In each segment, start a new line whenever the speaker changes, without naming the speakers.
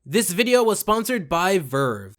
This video was sponsored by Verve.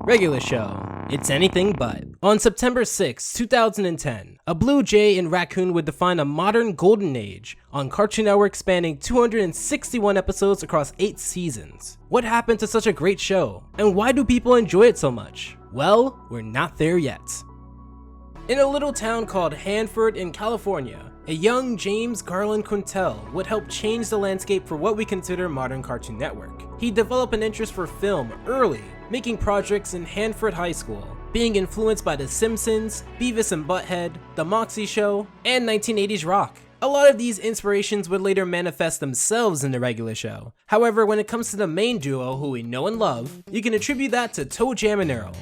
Regular show. It's anything but. On September 6, 2010, a blue jay and raccoon would define a modern golden age on Cartoon Network, spanning 261 episodes across 8 seasons. What happened to such a great show? And why do people enjoy it so much? Well, we're not there yet. In a little town called Hanford in California, a young James Garland Quintel would help change the landscape for what we consider modern Cartoon Network. He developed an interest for film early, making projects in Hanford High School, being influenced by The Simpsons, Beavis and Butthead, The Moxie Show, and 1980s rock. A lot of these inspirations would later manifest themselves in the regular show. However, when it comes to the main duo who we know and love, you can attribute that to Toe Jam and Earl.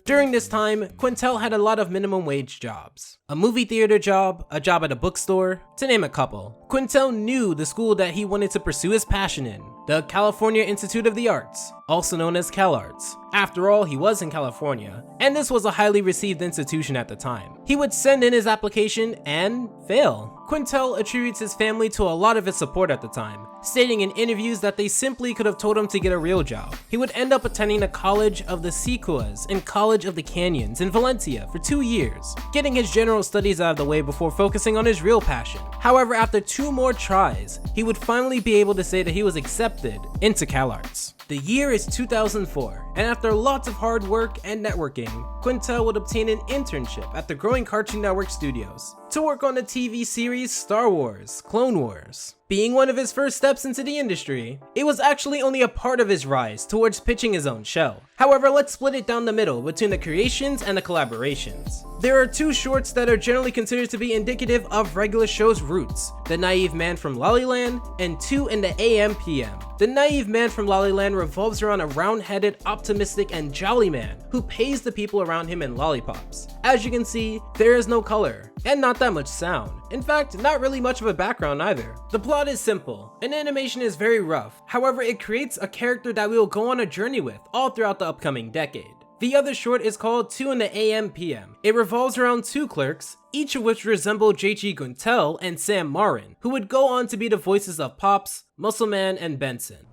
During this time, Quintel had a lot of minimum wage jobs. A movie theater job, a job at a bookstore, to name a couple. Quintel knew the school that he wanted to pursue his passion in, the California Institute of the Arts, also known as CalArts. After all, he was in California, and this was a highly received institution at the time. He would send in his application and fail. Quintel attributes his family to a lot of his support at the time, stating in interviews that they simply could have told him to get a real job. He would end up attending the College of the Sequoias and College of the Canyons in Valencia for 2 years, getting his general studies out of the way before focusing on his real passion. However, after 2 more tries, he would finally be able to say that he was accepted into CalArts. The year is 2004, and after lots of hard work and networking, Quintel would obtain an internship at the growing Cartoon Network studios to work on the TV series Star Wars: Clone Wars. Being one of his first steps into the industry, it was actually only a part of his rise towards pitching his own show. However, let's split it down the middle between the creations and the collaborations. There are 2 shorts that are generally considered to be indicative of regular show's roots: The Naive Man from Lollyland and 2 in the AM PM. The Naive Man from Lollyland revolves around a round-headed, optimistic, and jolly man who pays the people around him in lollipops. As you can see, there is no color, and not that much sound. In fact, not really much of a background either. The plot is simple, and animation is very rough. However, it creates a character that we will go on a journey with all throughout the upcoming decade. The other short is called 2 in the AM PM. It revolves around 2 clerks, each of which resemble J.G. Quintel and Sam Marin, who would go on to be the voices of Pops, Muscleman, and Benson.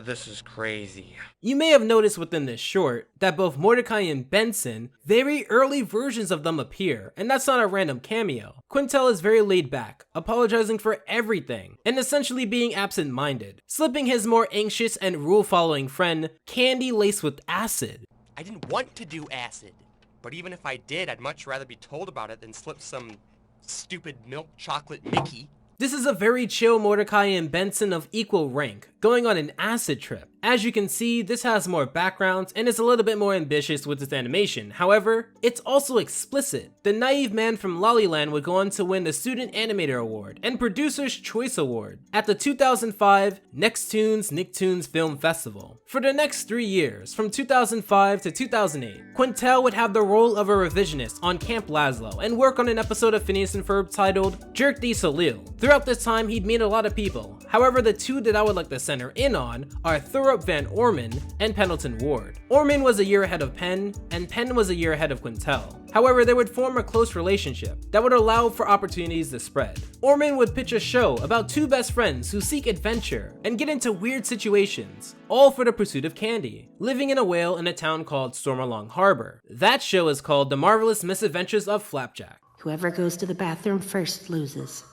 This is crazy.
You may have noticed within this short that both Mordecai and Benson, very early versions of them appear, and that's not a random cameo. Quintel is very laid back, apologizing for everything, and essentially being absent-minded, slipping his more anxious and rule-following friend candy laced with acid.
I didn't want to do acid, but even if I did, I'd much rather be told about it than slip some stupid milk chocolate Mickey.
This is a very chill Mordecai and Benson of equal rank, going on an acid trip. As you can see, this has more backgrounds and is a little bit more ambitious with its animation. However, it's also explicit. The Naive Man from Lollyland would go on to win the Student Animator Award and Producer's Choice Award at the 2005 Nicktoons Film Festival. For the next 3 years, from 2005 to 2008, Quintel would have the role of a revisionist on Camp Lazlo and work on an episode of Phineas and Ferb titled Jerk de Soleil. Throughout this time, he'd meet a lot of people. However, the 2 that I would like to center in on are Thorup Van Orman and Pendleton Ward. Orman was a year ahead of Penn, and Penn was a year ahead of Quintel. However, they would form a close relationship that would allow for opportunities to spread. Orman would pitch a show about 2 best friends who seek adventure and get into weird situations, all for the pursuit of candy, living in a whale in a town called Stormalong Harbor. That show is called The Marvelous Misadventures of Flapjack.
Whoever goes to the bathroom first loses.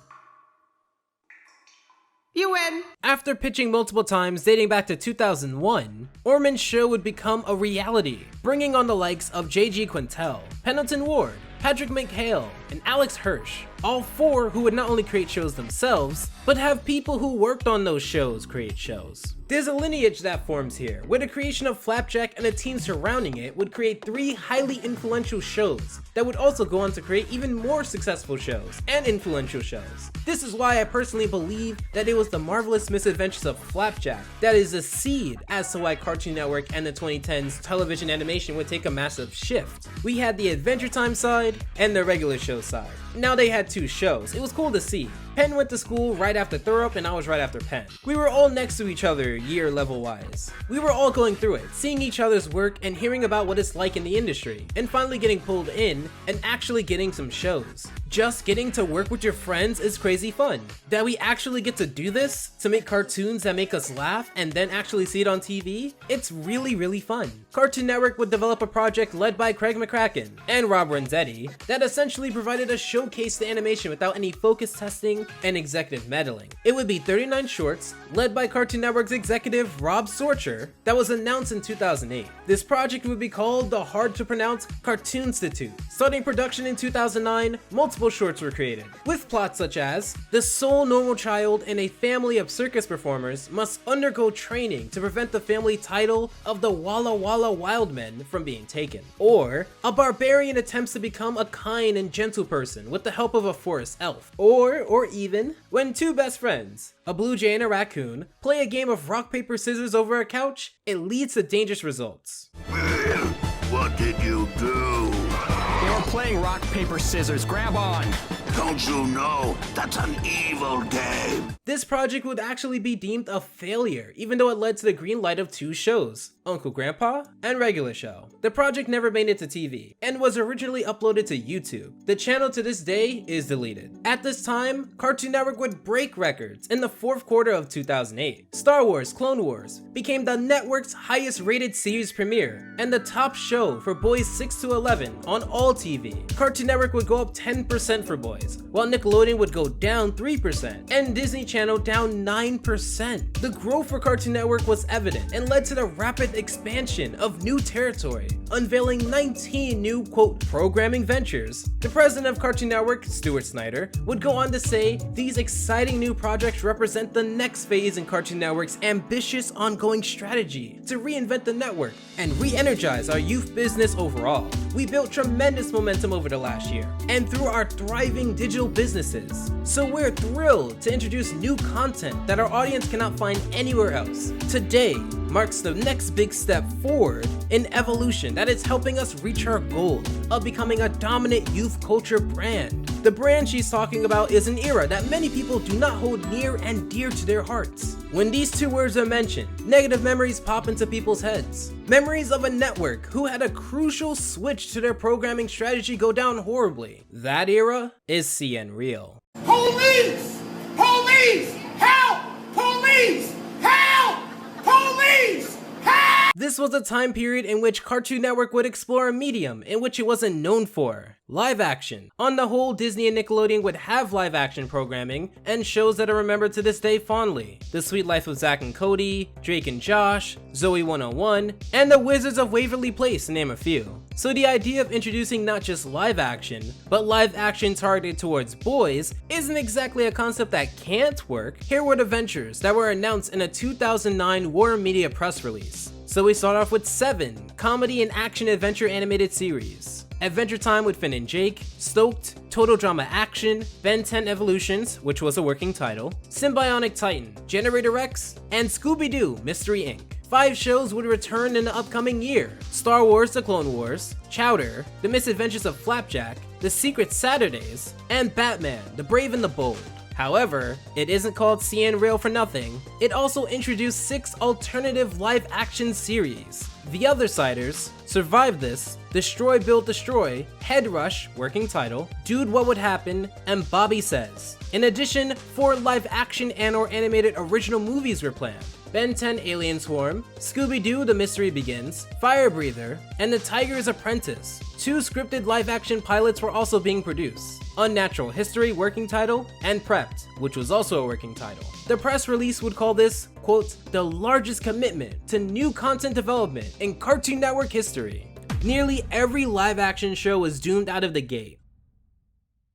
You win!
After pitching multiple times dating back to 2001, Orman's show would become a reality, bringing on the likes of J.G. Quintel, Pendleton Ward, Patrick McHale, and Alex Hirsch, all 4 who would not only create shows themselves, but have people who worked on those shows create shows. There's a lineage that forms here, where the creation of Flapjack and the team surrounding it would create 3 highly influential shows that would also go on to create even more successful shows and influential shows. This is why I personally believe that it was the marvelous misadventures of Flapjack that is the seed as to why Cartoon Network and the 2010s television animation would take a massive shift. We had the Adventure Time side and the regular show side. Now they had 2 shows. It was cool to see. Penn went to school right after Thorup and I was right after Penn. We were all next to each other year level wise. We were all going through it, seeing each other's work and hearing about what it's like in the industry, and finally getting pulled in and actually getting some shows. Just getting to work with your friends is crazy fun. That we actually get to do this, to make cartoons that make us laugh and then actually see it on TV, it's really fun. Cartoon Network would develop a project led by Craig McCracken and Rob Renzetti that essentially provided a showcase to animation without any focus testing and executive meddling. It would be 39 shorts, led by Cartoon Network's executive Rob Sorcher, that was announced in 2008. This project would be called the hard-to-pronounce Cartoonstitute. Starting production in 2009, multiple shorts were created, with plots such as the sole normal child and a family of circus performers must undergo training to prevent the family title of the Walla Walla Wildmen from being taken, or a barbarian attempts to become a kind and gentle person with the help of a forest elf, or even when 2 best friends, a blue jay and a raccoon, play a game of rock paper scissors over a couch, it leads to dangerous results.
Will, what did you do?
They were playing rock, paper, scissors. Grab on.
Don't you know that's an evil game?
This project would actually be deemed a failure, even though it led to the green light of 2 shows, Uncle Grandpa and Regular Show. The project never made it to TV, and was originally uploaded to YouTube. The channel to this day is deleted. At this time, Cartoon Network would break records in the 4th quarter of 2008. Star Wars Clone Wars became the network's highest rated series premiere, and the top show for boys 6 to 11 on all TV. Cartoon Network would go up 10% for boys, while Nickelodeon would go down 3%, and Disney Channel down 9%. The growth for Cartoon Network was evident and led to the rapid expansion of new territory, unveiling 19 new, quote, programming ventures. The president of Cartoon Network, Stuart Snyder, would go on to say, these exciting new projects represent the next phase in Cartoon Network's ambitious ongoing strategy to reinvent the network and re-energize our youth business overall. We built tremendous momentum over the last year, and through our thriving digital businesses. So we're thrilled to introduce new content that our audience cannot find anywhere else. Today marks the next big step forward in evolution that is helping us reach our goal of becoming a dominant youth culture brand. The brand she's talking about is an era that many people do not hold near and dear to their hearts. When these 2 words are mentioned, negative memories pop into people's heads. Memories of a network who had a crucial switch to their programming strategy go down horribly. That era is CN Real.
Police! Police! Help! Police! Help! Police! Help!
This was a time period in which Cartoon Network would explore a medium in which it wasn't known for. Live action. On the whole, Disney and Nickelodeon would have live action programming and shows that are remembered to this day fondly. The Sweet Life of Zack and Cody, Drake and Josh, Zoe 101, and The Wizards of Waverly Place, to name a few. So the idea of introducing not just live action, but live action targeted towards boys isn't exactly a concept that can't work. Here were the ventures that were announced in a 2009 Warner Media press release. So we start off with 7 comedy and action adventure animated series. Adventure Time with Finn and Jake, Stoked, Total Drama Action, Ben 10 Evolutions, which was a working title, Symbionic Titan, Generator X, and Scooby-Doo Mystery Inc. 5 shows would return in the upcoming year: Star Wars The Clone Wars, Chowder, The Misadventures of Flapjack, The Secret Saturdays, and Batman, The Brave and the Bold. However, it isn't called CN Rail for nothing. It also introduced 6 alternative live-action series. The Othersiders, Survive This, Destroy Build Destroy, Head Rush, working title, Dude What Would Happen, and Bobby Says. In addition, 4 live-action and/or animated original movies were planned: Ben 10 Alien Swarm, Scooby-Doo The Mystery Begins, Fire Breather, and The Tiger's Apprentice. 2 scripted live-action pilots were also being produced: Unnatural History, working title, and Prepped, which was also a working title. The press release would call this, quote, the largest commitment to new content development in Cartoon Network history. nearly every live-action show was doomed out of the gate.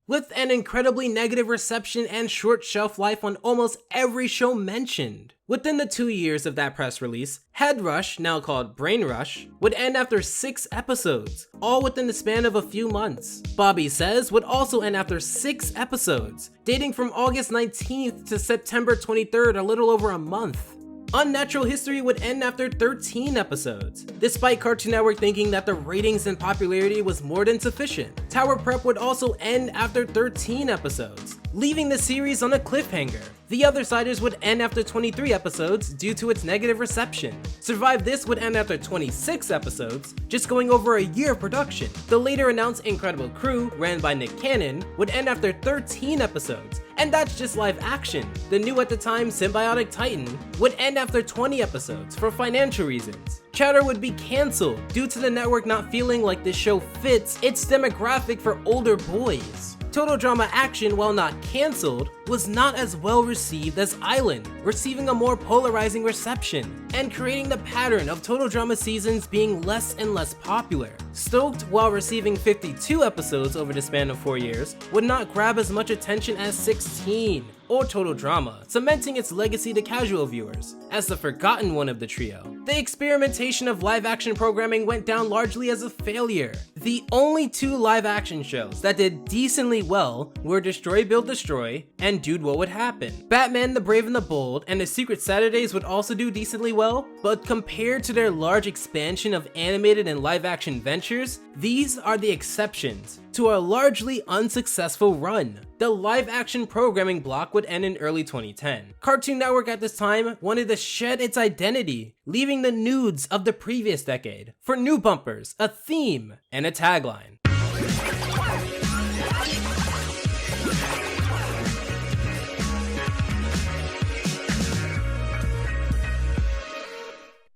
With an incredibly negative reception and short shelf life on almost every show mentioned. Within the 2 years of that press release, Head Rush, now called Brain Rush, would end after 6 episodes, all within the span of a few months. Bobby Says would also end after 6 episodes, dating from August 19th to September 23rd, a little over a month. Unnatural History would end after 13 episodes, despite Cartoon Network thinking that the ratings and popularity was more than sufficient. Tower Prep would also end after 13 episodes, leaving the series on a cliffhanger. The Othersiders would end after 23 episodes due to its negative reception. Survive This would end after 26 episodes, just going over a year of production. The later announced Incredible Crew, ran by Nick Cannon, would end after 13 episodes, and that's just live action. The new at the time Symbiotic Titan would end after 20 episodes for financial reasons. Chatter would be cancelled due to the network not feeling like this show fits its demographic for older boys. Total Drama Action, while not cancelled, was not as well received as Island, receiving a more polarizing reception, and creating the pattern of Total Drama seasons being less and less popular. Stoked, while receiving 52 episodes over the span of 4 years, would not grab as much attention as 16, or Total Drama, cementing its legacy to casual viewers, as the forgotten one of the trio. The experimentation of live-action programming went down largely as a failure. The only 2 live-action shows that did decently well were Destroy Build Destroy and Dude What Would Happen. Batman the Brave and the Bold and The Secret Saturdays would also do decently well, but compared to their large expansion of animated and live-action ventures, these are the exceptions to a largely unsuccessful run. The live-action programming block would end in early 2010. Cartoon Network at this time wanted to shed its identity, leaving the nudes of the previous decade for new bumpers, a theme, and a tagline.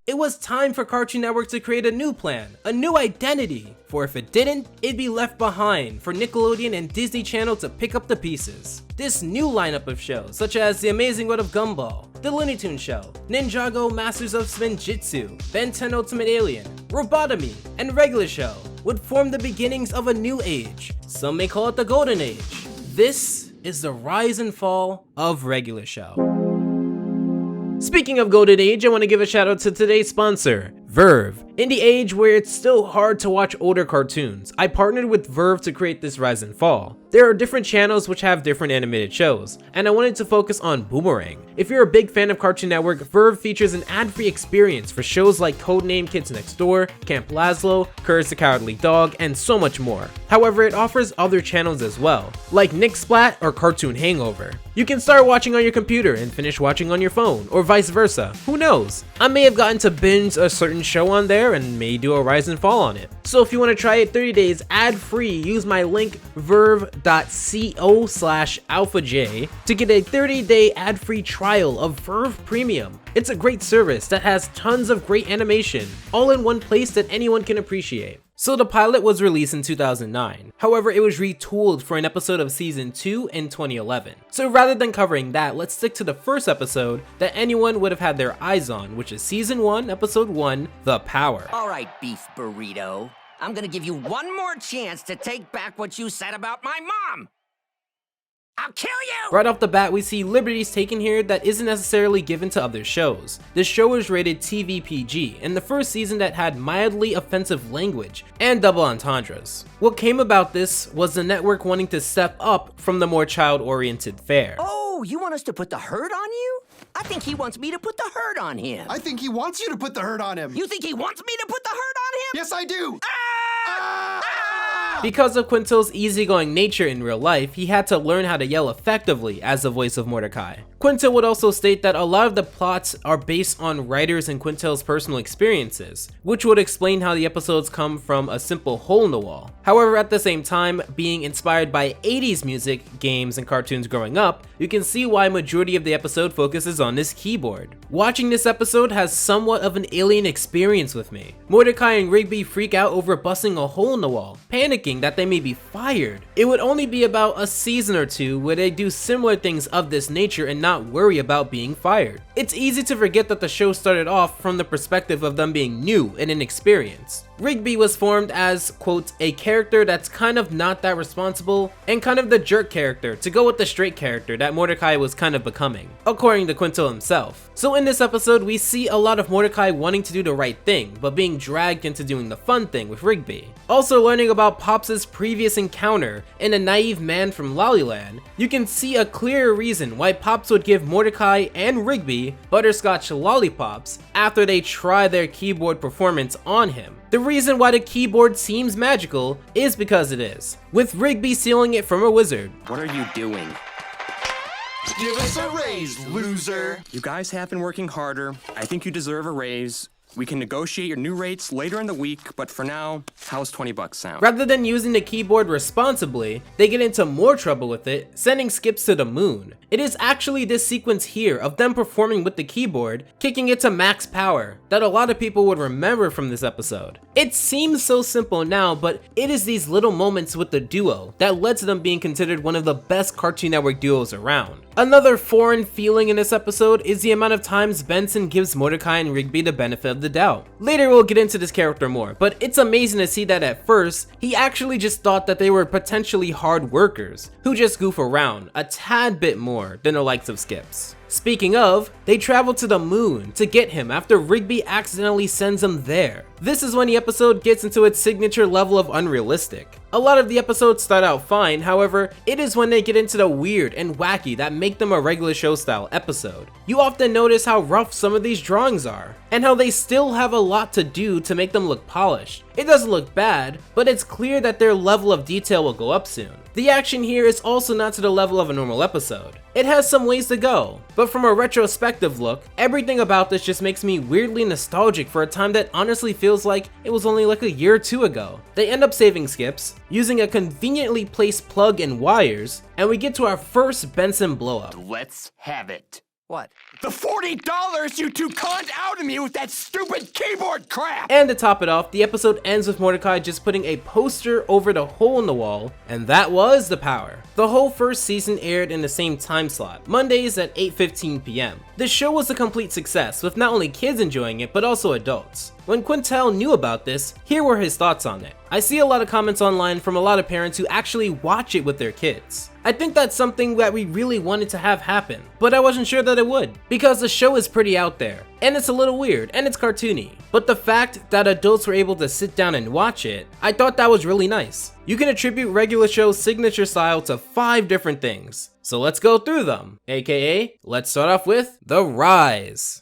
It was time for Cartoon Network to create a new plan, a new identity, for if it didn't, it'd be left behind for Nickelodeon and Disney Channel to pick up the pieces. This new lineup of shows, such as The Amazing World of Gumball, The Looney Tunes Show, Ninjago Masters of Spinjitzu, Ben 10 Ultimate Alien, Robotomy, and Regular Show, would form the beginnings of a new age. Some may call it the Golden Age. This is the rise and fall of Regular Show. Speaking of Golden Age, I want to give a shout out to today's sponsor, Verve. In the age where it's still hard to watch older cartoons, I partnered with Verve to create this rise and fall. There are different channels which have different animated shows, and I wanted to focus on Boomerang. If you're a big fan of Cartoon Network, Verve features an ad-free experience for shows like Codename Kids Next Door, Camp Lazlo, Courage the Cowardly Dog, and so much more. However, it offers other channels as well, like Nick Splat or Cartoon Hangover. You can start watching on your computer and finish watching on your phone, or vice versa, who knows? I may have gotten to binge a certain show on there and may do a rise and fall on it. So if you want to try it 30 days ad-free, use my link verve.co/alphaj to get a 30-day ad-free trial of Verve Premium. It's a great service that has tons of great animation, all in one place that anyone can appreciate. So the pilot was released in 2009, however it was retooled for an episode of season 2 in 2011. So rather than covering that, let's stick to the first episode that anyone would have had their eyes on, which is season 1, episode 1, The Power.
Alright, Beef Burrito, I'm gonna give you one more chance to take back what you said about my mom! I'll kill you!
Right off the bat, we see liberties taken here that isn't necessarily given to other shows. This show was rated TV PG, and the first season that had mildly offensive language and double entendres. What came about this was the network wanting to step up from the more child-oriented fare.
Oh, you want us to put the hurt on you? I think he wants me to put the hurt on him.
I think he wants you to put the hurt on him.
You think he wants me to put the hurt on him?
Yes, I do.
Because of Quintel's easygoing nature in real life, he had to learn how to yell effectively as the voice of Mordecai. Quintel would also state that a lot of the plots are based on writers and Quintel's personal experiences, which would explain how the episodes come from a simple hole in the wall. However, at the same time, being inspired by 80s music, games, and cartoons growing up, you can see why majority of the episode focuses on this keyboard. Watching this episode has somewhat of an alien experience with me. Mordecai and Rigby freak out over busting a hole in the wall, panicking that they may be fired. It would only be about a season or two where they do similar things of this nature and not worry about being fired. It's easy to forget that the show started off from the perspective of them being new and inexperienced. Rigby was formed as, quote, a character that's kind of not that responsible and kind of the jerk character to go with the straight character that Mordecai was kind of becoming, according to Quintel himself. So in this episode, we see a lot of Mordecai wanting to do the right thing, but being dragged into doing the fun thing with Rigby. Also learning about Pops' previous encounter in a naive man from Lollyland, you can see a clearer reason why Pops would give Mordecai and Rigby butterscotch lollipops after they try their keyboard performance on him. The reason why the keyboard seems magical is because it is, with Rigby stealing it from a wizard.
What are you doing?
Give us a raise, loser.
You guys have been working harder. I think you deserve a raise. We can negotiate your new rates later in the week, but for now, how's 20 bucks sound?
Rather than using the keyboard responsibly, they get into more trouble with it, sending Skips to the moon. It is actually this sequence here of them performing with the keyboard, kicking it to max power, that a lot of people would remember from this episode. It seems so simple now, but it is these little moments with the duo that led to them being considered one of the best Cartoon Network duos around. Another foreign feeling in this episode is the amount of times Benson gives Mordecai and Rigby the benefit of the doubt. Later we'll get into this character more, but it's amazing to see that at first, he actually just thought that they were potentially hard workers, who just goof around a tad bit more than the likes of Skips. Speaking of, they travel to the moon to get him after Rigby accidentally sends him there. This is when the episode gets into its signature level of unrealistic. A lot of the episodes start out fine, however, it is when they get into the weird and wacky that make them a regular show style episode. You often notice how rough some of these drawings are, and how they still have a lot to do to make them look polished. It doesn't look bad, but it's clear that their level of detail will go up soon. The action here is also not to the level of a normal episode. It has some ways to go, but from a retrospective look, everything about this just makes me weirdly nostalgic for a time that honestly feels like it was only like a year or two ago. They end up saving Skips, using a conveniently placed plug and wires, and we get to our first Benson blowup.
Let's have it.
What?
The $40 you two conned out of me with that stupid keyboard crap!
And to top it off, the episode ends with Mordecai just putting a poster over the hole in the wall, and that was the power. The whole first season aired in the same time slot, Mondays at 8:15 p.m. The show was a complete success, with not only kids enjoying it, but also adults. When Quintel knew about this, here were his thoughts on it. I see a lot of comments online from a lot of parents who actually watch it with their kids. I think that's something that we really wanted to have happen, but I wasn't sure that it would, because the show is pretty out there, and it's a little weird, and it's cartoony. But the fact that adults were able to sit down and watch it, I thought that was really nice. You can attribute Regular Show's signature style to 5 different things, so let's go through them, aka, let's start off with The Rise.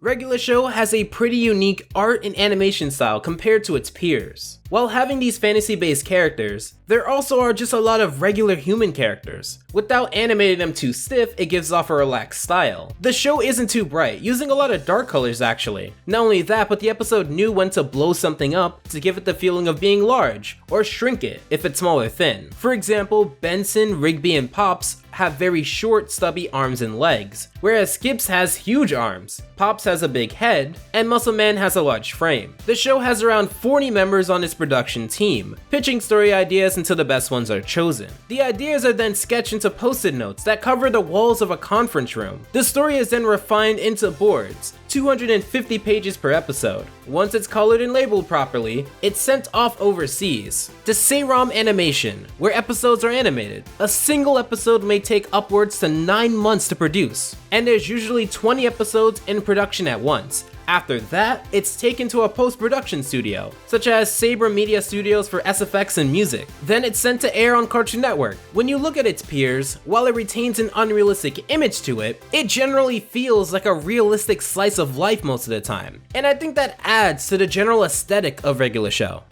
Regular Show has a pretty unique art and animation style compared to its peers. While having these fantasy-based characters, there also are just a lot of regular human characters. Without animating them too stiff, it gives off a relaxed style. The show isn't too bright, using a lot of dark colors actually. Not only that, but the episode knew when to blow something up to give it the feeling of being large, or shrink it if it's small or thin. For example, Benson, Rigby, and Pops have very short, stubby arms and legs, whereas Skips has huge arms, Pops has a big head, and Muscle Man has a large frame. The show has around 40 members on its production team, pitching story ideas until the best ones are chosen. The ideas are then sketched into post-it notes that cover the walls of a conference room. The story is then refined into boards, 250 pages per episode. Once it's colored and labeled properly, it's sent off overseas to CROM Animation, where episodes are animated. A single episode may take upwards to 9 months to produce, and there's usually 20 episodes in production at once. After that, it's taken to a post-production studio, such as Saber Media Studios for SFX and music. Then it's sent to air on Cartoon Network. When you look at its peers, while it retains an unrealistic image to it, it generally feels like a realistic slice of life most of the time. And I think that adds to the general aesthetic of Regular Show.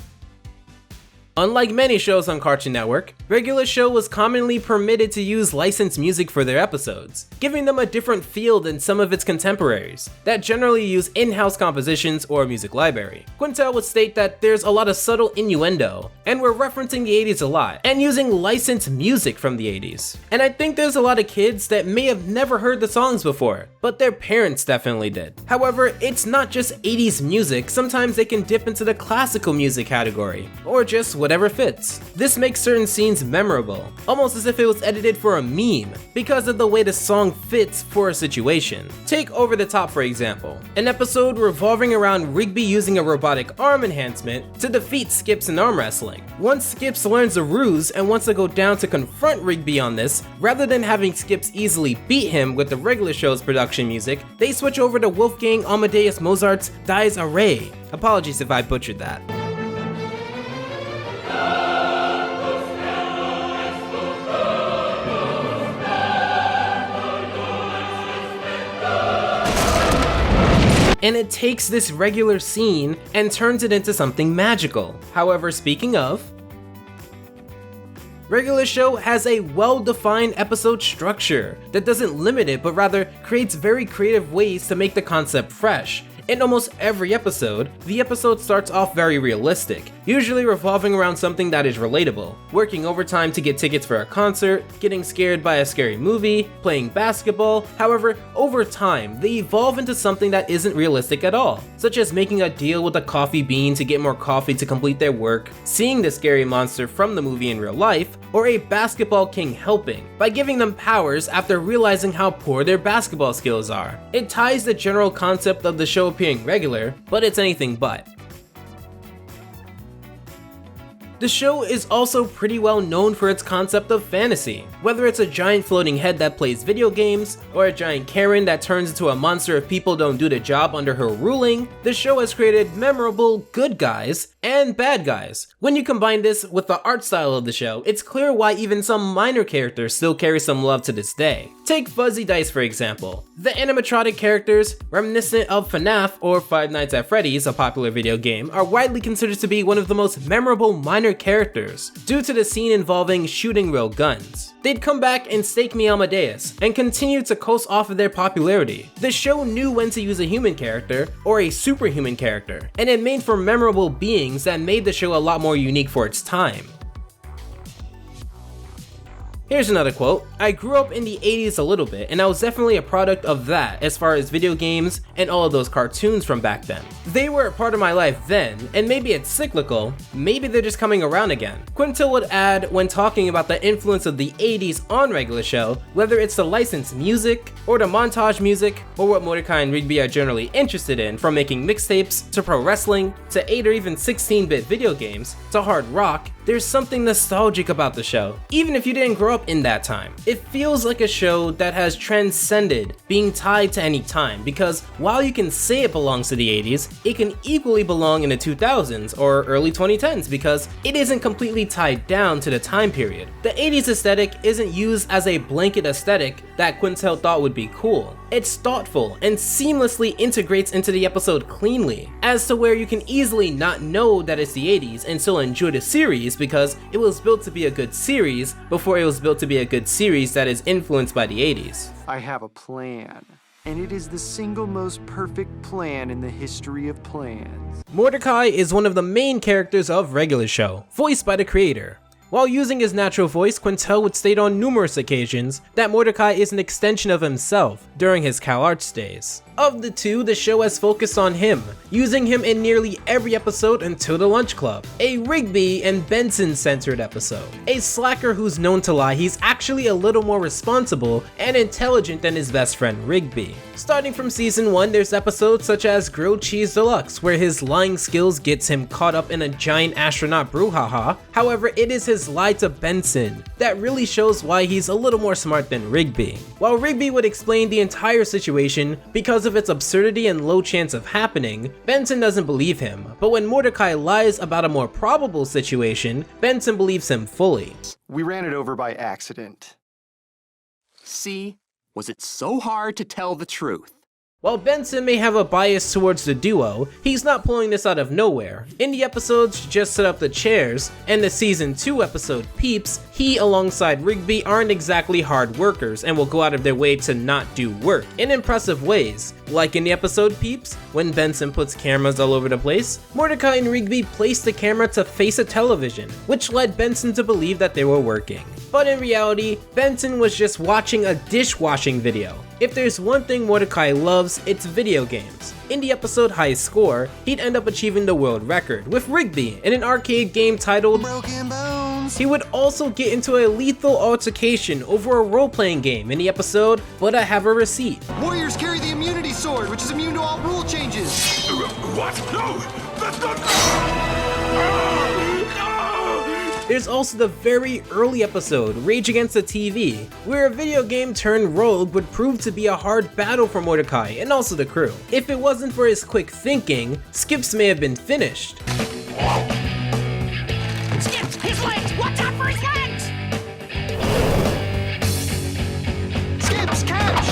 Unlike many shows on Cartoon Network, Regular Show was commonly permitted to use licensed music for their episodes, giving them a different feel than some of its contemporaries, that generally use in-house compositions or a music library. Quintel would state that there's a lot of subtle innuendo, and we're referencing the 80s a lot, and using licensed music from the 80s. And I think there's a lot of kids that may have never heard the songs before, but their parents definitely did. However, it's not just 80s music, sometimes they can dip into the classical music category, or just whatever fits. This makes certain scenes memorable, almost as if it was edited for a meme, because of the way the song fits for a situation. Take Over the Top for example, an episode revolving around Rigby using a robotic arm enhancement to defeat Skips in arm wrestling. Once Skips learns a ruse and wants to go down to confront Rigby on this, rather than having Skips easily beat him with the regular show's production music, they switch over to Wolfgang Amadeus Mozart's Dies Irae. Apologies if I butchered that. And it takes this regular scene and turns it into something magical. However, speaking of, Regular Show has a well-defined episode structure that doesn't limit it, but rather creates very creative ways to make the concept fresh. In almost every episode, the episode starts off very realistic, usually revolving around something that is relatable. Working overtime to get tickets for a concert, getting scared by a scary movie, playing basketball. However, over time, they evolve into something that isn't realistic at all, such as making a deal with a coffee bean to get more coffee to complete their work, seeing the scary monster from the movie in real life, or a basketball king helping, by giving them powers after realizing how poor their basketball skills are. It ties the general concept of the show appearing regular, but it's anything but. The show is also pretty well known for its concept of fantasy. Whether it's a giant floating head that plays video games, or a giant Karen that turns into a monster if people don't do the job under her ruling, the show has created memorable good guys and bad guys. When you combine this with the art style of the show, it's clear why even some minor characters still carry some love to this day. Take Fuzzy Dice for example. The animatronic characters, reminiscent of FNAF or Five Nights at Freddy's, a popular video game, are widely considered to be one of the most memorable minor characters, due to the scene involving shooting real guns. They'd come back in Stake Me Amadeus, and continue to coast off of their popularity. The show knew when to use a human character, or a superhuman character, and it made for memorable beings that made the show a lot more unique for its time. Here's another quote. I grew up in the 80s a little bit, and I was definitely a product of that as far as video games and all of those cartoons from back then. They were a part of my life then, and maybe it's cyclical, maybe they're just coming around again. Quintil would add when talking about the influence of the 80s on Regular Show, whether it's the licensed music, or the montage music, or what Mordecai and Rigby are generally interested in, from making mixtapes, to pro wrestling, to 8 or even 16-bit video games, to hard rock, there's something nostalgic about the show, even if you didn't grow up in that time. It feels like a show that has transcended being tied to any time, because while you can say it belongs to the 80s, it can equally belong in the 2000s or early 2010s because it isn't completely tied down to the time period. The 80s aesthetic isn't used as a blanket aesthetic that Quintil thought would be cool. It's thoughtful and seamlessly integrates into the episode cleanly, as to where you can easily not know that it's the 80s and still enjoy the series because it was built to be a good series before it was built to be a good series that is influenced by the 80s.
I have a plan, and it is the single most perfect plan in the history of plans.
Mordecai is one of the main characters of Regular Show, voiced by the creator. While using his natural voice, Quintil would state on numerous occasions that Mordecai is an extension of himself during his CalArts days. Of the two, the show has focused on him, using him in nearly every episode until the Lunch Club, a Rigby and Benson-centered episode. A slacker who's known to lie, he's actually a little more responsible and intelligent than his best friend Rigby. Starting from season 1, there's episodes such as Grilled Cheese Deluxe, where his lying skills gets him caught up in a giant astronaut brouhaha. However, it is his lie to Benson that really shows why he's a little more smart than Rigby. While Rigby would explain the entire situation because of its absurdity and low chance of happening, Benson doesn't believe him, but when Mordecai lies about a more probable situation, Benson believes him fully.
We ran it over by accident.
See? Was it so hard to tell the truth?
While Benson may have a bias towards the duo, he's not pulling this out of nowhere. In the episodes Just Set Up the Chairs and the season 2 episode Peeps, he alongside Rigby aren't exactly hard workers and will go out of their way to not do work in impressive ways. Like in the episode Peeps, when Benson puts cameras all over the place, Mordecai and Rigby placed the camera to face a television, which led Benson to believe that they were working. But in reality, Benson was just watching a dishwashing video. If there's one thing Mordecai loves, it's video games. In the episode High Score, he'd end up achieving the world record with Rigby in an arcade game titled
Broken Bones.
He would also get into a lethal altercation over a role-playing game in the episode But I Have a Receipt.
Warriors carry the immunity sword, which is immune to all rule changes.
What? No! That's not...
There's also the very early episode, Rage Against the TV, where a video game turned rogue would prove to be a hard battle for Mordecai and also the crew. If it wasn't for his quick thinking, Skips may have been finished.
Skips, his legs! Watch out for his legs!
Skips, catch!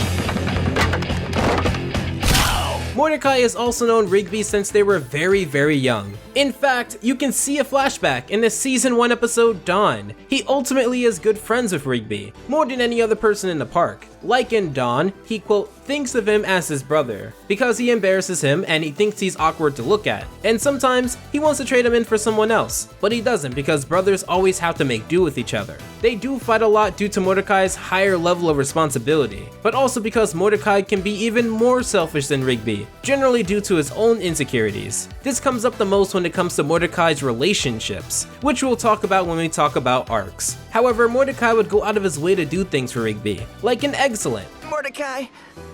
Mordecai has also known Rigby since they were very young. In fact, you can see a flashback in the season 1 episode Dawn. He ultimately is good friends with Rigby, more than any other person in the park. Like in Dawn, he quote, thinks of him as his brother, because he embarrasses him and he thinks he's awkward to look at. And sometimes, he wants to trade him in for someone else, but he doesn't because brothers always have to make do with each other. They do fight a lot due to Mordecai's higher level of responsibility, but also because Mordecai can be even more selfish than Rigby, generally due to his own insecurities. This comes up the most when it comes to Mordecai's relationships, which we'll talk about when we talk about arcs. However, Mordecai would go out of his way to do things for Rigby, like in Excellent.
Mordecai,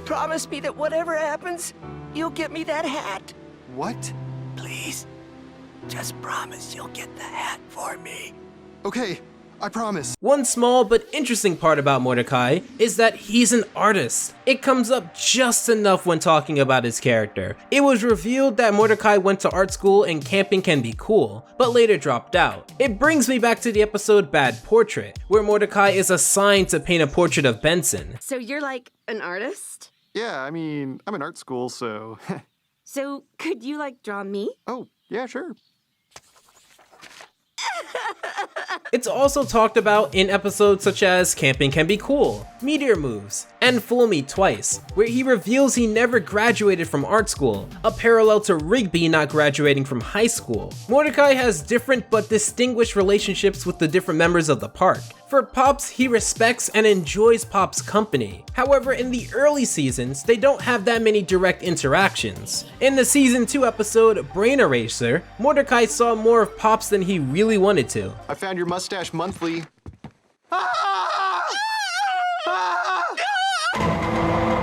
promise me that whatever happens, you'll get me that hat.
What?
Please, just promise you'll get the hat for me.
Okay, I promise.
One small but interesting part about Mordecai is that he's an artist. It comes up just enough when talking about his character. It was revealed that Mordecai went to art school and camping can be cool, but later dropped out. It brings me back to the episode Bad Portrait, where Mordecai is assigned to paint a portrait of Benson.
So you're like an artist?
Yeah, I mean, I'm in art school, so...
So could you like draw me?
Oh, yeah, sure.
It's also talked about in episodes such as Camping Can Be Cool, Meteor Moves, and Fool Me Twice, where he reveals he never graduated from art school, a parallel to Rigby not graduating from high school. Mordecai has different but distinguished relationships with the different members of the park. For Pops, he respects and enjoys Pop's company. However, in the early seasons, they don't have that many direct interactions. In the season 2 episode, Brain Eraser, Mordecai saw more of Pops than he really wanted to.
I found your mustache monthly.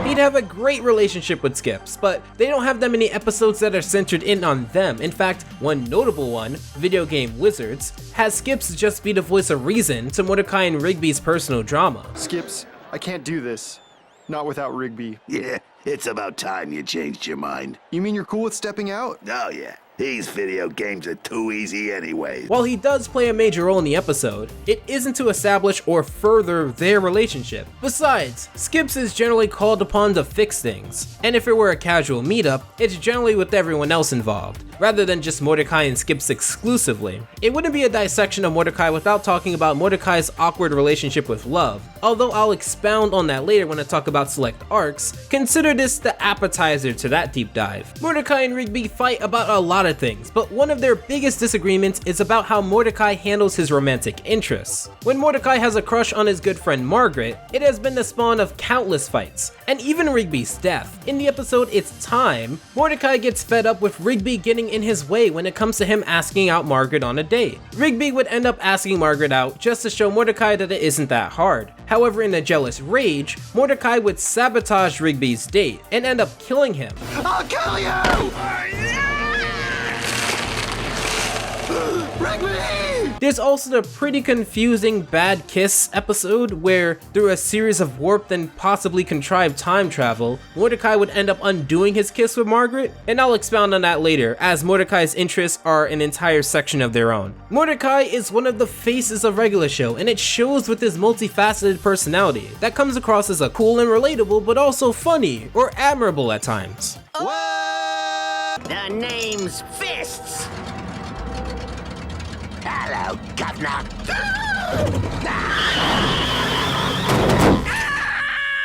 He'd have a great relationship with Skips, but they don't have that many episodes that are centered in on them. In fact, one notable one, Video Game Wizards, has Skips just be the voice of reason to Mordecai and Rigby's personal drama.
Skips, I can't do this. Not without Rigby.
Yeah, it's about time you changed your mind.
You mean you're cool with stepping out?
Oh yeah, these video games are too easy anyway.
While he does play a major role in the episode, it isn't to establish or further their relationship. Besides, Skips is generally called upon to fix things, and if it were a casual meetup, it's generally with everyone else involved, rather than just Mordecai and Skips exclusively. It wouldn't be a dissection of Mordecai without talking about Mordecai's awkward relationship with Love. Although I'll expound on that later when I talk about select arcs, consider this the appetizer to that deep dive. Mordecai and Rigby fight about a lot of things, but one of their biggest disagreements is about how Mordecai handles his romantic interests. When Mordecai has a crush on his good friend Margaret, it has been the spawn of countless fights, and even Rigby's death. In the episode It's Time, Mordecai gets fed up with Rigby getting in his way when it comes to him asking out Margaret on a date. Rigby would end up asking Margaret out just to show Mordecai that it isn't that hard. However, in a jealous rage, Mordecai would sabotage Rigby's date and end up killing him.
I'll kill you! Rigby!
There's also the pretty confusing Bad Kiss episode where, through a series of warped and possibly contrived time travel, Mordecai would end up undoing his kiss with Margaret, and I'll expound on that later, as Mordecai's interests are an entire section of their own. Mordecai is one of the faces of Regular Show, and it shows with his multifaceted personality that comes across as a cool and relatable, but also funny or admirable at times.
The name's Fists.
Hello, Governor.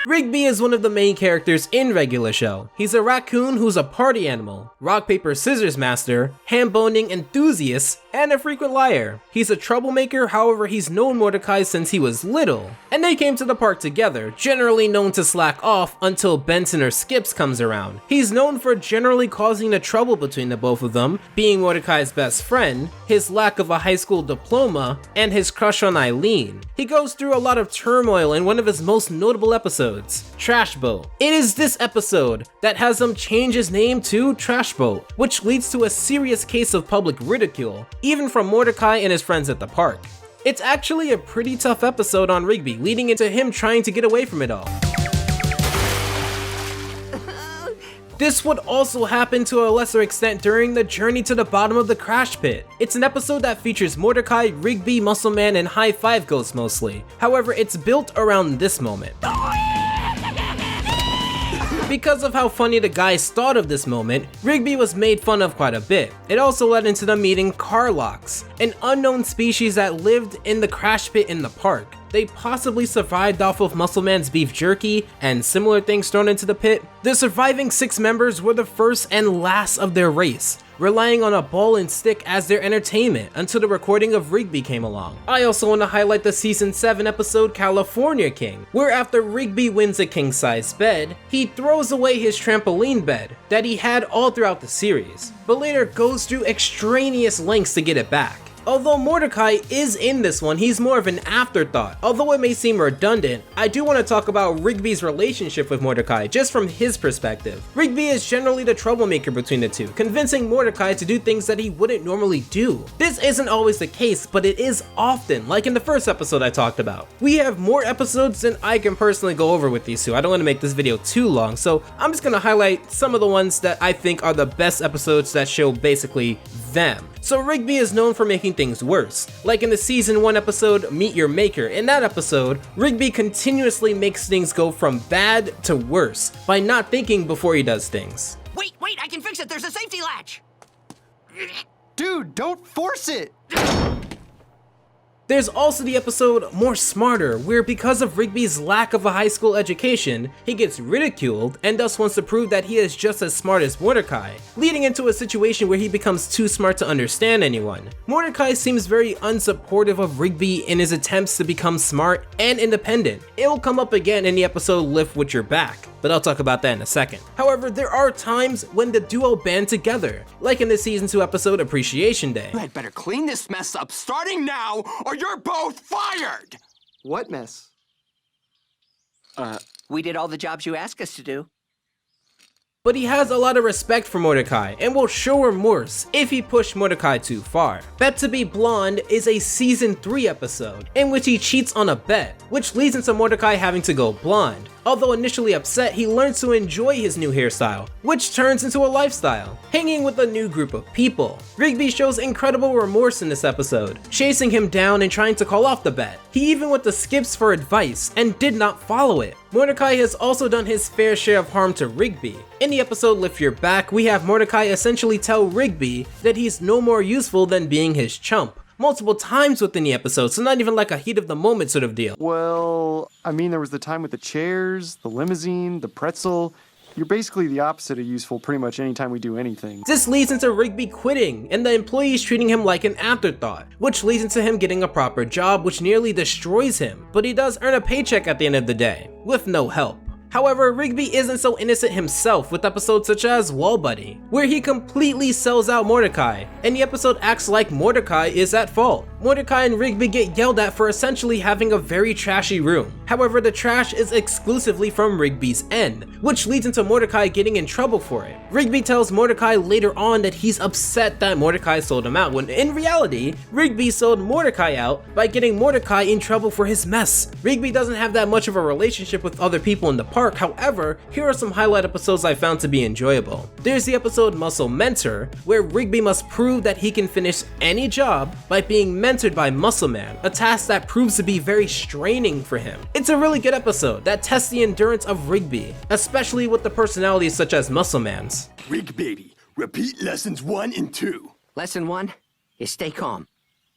Rigby is one of the main characters in regular show. He's a raccoon who's a party animal, rock paper scissors master, ham boning enthusiast, and a frequent liar. He's a troublemaker, however he's known Mordecai since he was little, and they came to the park together, generally known to slack off until Benson or Skips comes around. He's known for generally causing the trouble between the both of them, being Mordecai's best friend, his lack of a high school diploma, and his crush on Eileen. He goes through a lot of turmoil in one of his most notable episodes, Trash Boat. It is this episode that has him change his name to Trash Boat, which leads to a serious case of public ridicule, even from Mordecai and his friends at the park. It's actually a pretty tough episode on Rigby, leading into him trying to get away from it all. This would also happen to a lesser extent during the journey to the bottom of the crash pit. It's an episode that features Mordecai, Rigby, Muscle Man, and High Five Ghost mostly. However, it's built around this moment. Because of how funny the guys thought of this moment, Rigby was made fun of quite a bit. It also led into them meeting Carlocks, an unknown species that lived in the crash pit in the park. They possibly survived off of Muscle Man's beef jerky and similar things thrown into the pit. The surviving 6 members were the first and last of their race, relying on a ball and stick as their entertainment until the recording of Rigby came along. I also want to highlight the season 7 episode California King, where after Rigby wins a king-size bed, he throws away his trampoline bed that he had all throughout the series, but later goes through extraneous lengths to get it back. Although Mordecai is in this one, he's more of an afterthought. Although it may seem redundant, I do want to talk about Rigby's relationship with Mordecai, just from his perspective. Rigby is generally the troublemaker between the two, convincing Mordecai to do things that he wouldn't normally do. This isn't always the case, but it is often, like in the first episode I talked about. We have more episodes than I can personally go over with these two. I don't want to make this video too long, so I'm just going to highlight some of the ones that I think are the best episodes that show basically them. So Rigby is known for making things worse. Like in the season 1 episode, Meet Your Maker. In that episode, Rigby continuously makes things go from bad to worse by not thinking before he does things.
Wait, I can fix it. There's a safety latch.
Dude, don't force it!
There's also the episode More Smarter, where because of Rigby's lack of a high school education, he gets ridiculed and thus wants to prove that he is just as smart as Mordecai, leading into a situation where he becomes too smart to understand anyone. Mordecai seems very unsupportive of Rigby in his attempts to become smart and independent. It will come up again in the episode Lift With Your Back, but I'll talk about that in a second. However, there are times when the duo band together, like in the season 2 episode Appreciation Day.
You had better clean this mess up starting now, or you're both fired!
What mess?
We did all the jobs you asked us to do.
But he has a lot of respect for Mordecai and will show remorse if he pushed Mordecai too far. Bet to Be Blonde is a season 3 episode in which he cheats on a bet, which leads into Mordecai having to go blonde. Although initially upset, he learns to enjoy his new hairstyle, which turns into a lifestyle, hanging with a new group of people. Rigby shows incredible remorse in this episode, chasing him down and trying to call off the bet. He even went to Skips for advice and did not follow it. Mordecai has also done his fair share of harm to Rigby. In the episode Lift Your Back, we have Mordecai essentially tell Rigby that he's no more useful than being his chump, multiple times within the episode, so not even like a heat of the moment sort of deal.
Well, I mean, there was the time with the chairs, the limousine, the pretzel. You're basically the opposite of useful pretty much anytime we do anything.
This leads into Rigby quitting and the employees treating him like an afterthought, which leads into him getting a proper job, which nearly destroys him, but he does earn a paycheck at the end of the day, with no help. However, Rigby isn't so innocent himself with episodes such as Wall Buddy, where he completely sells out Mordecai, and the episode acts like Mordecai is at fault. Mordecai and Rigby get yelled at for essentially having a very trashy room. However, the trash is exclusively from Rigby's end, which leads into Mordecai getting in trouble for it. Rigby tells Mordecai later on that he's upset that Mordecai sold him out, when in reality, Rigby sold Mordecai out by getting Mordecai in trouble for his mess. Rigby doesn't have that much of a relationship with other people in the park. However, here are some highlight episodes I found to be enjoyable. There's the episode Muscle Mentor, where Rigby must prove that he can finish any job by being mentored by Muscle Man, a task that proves to be very straining for him. It's a really good episode that tests the endurance of Rigby, especially with the personalities such as Muscle Man's.
Rig baby, repeat lessons 1 and 2.
Lesson 1 is stay calm.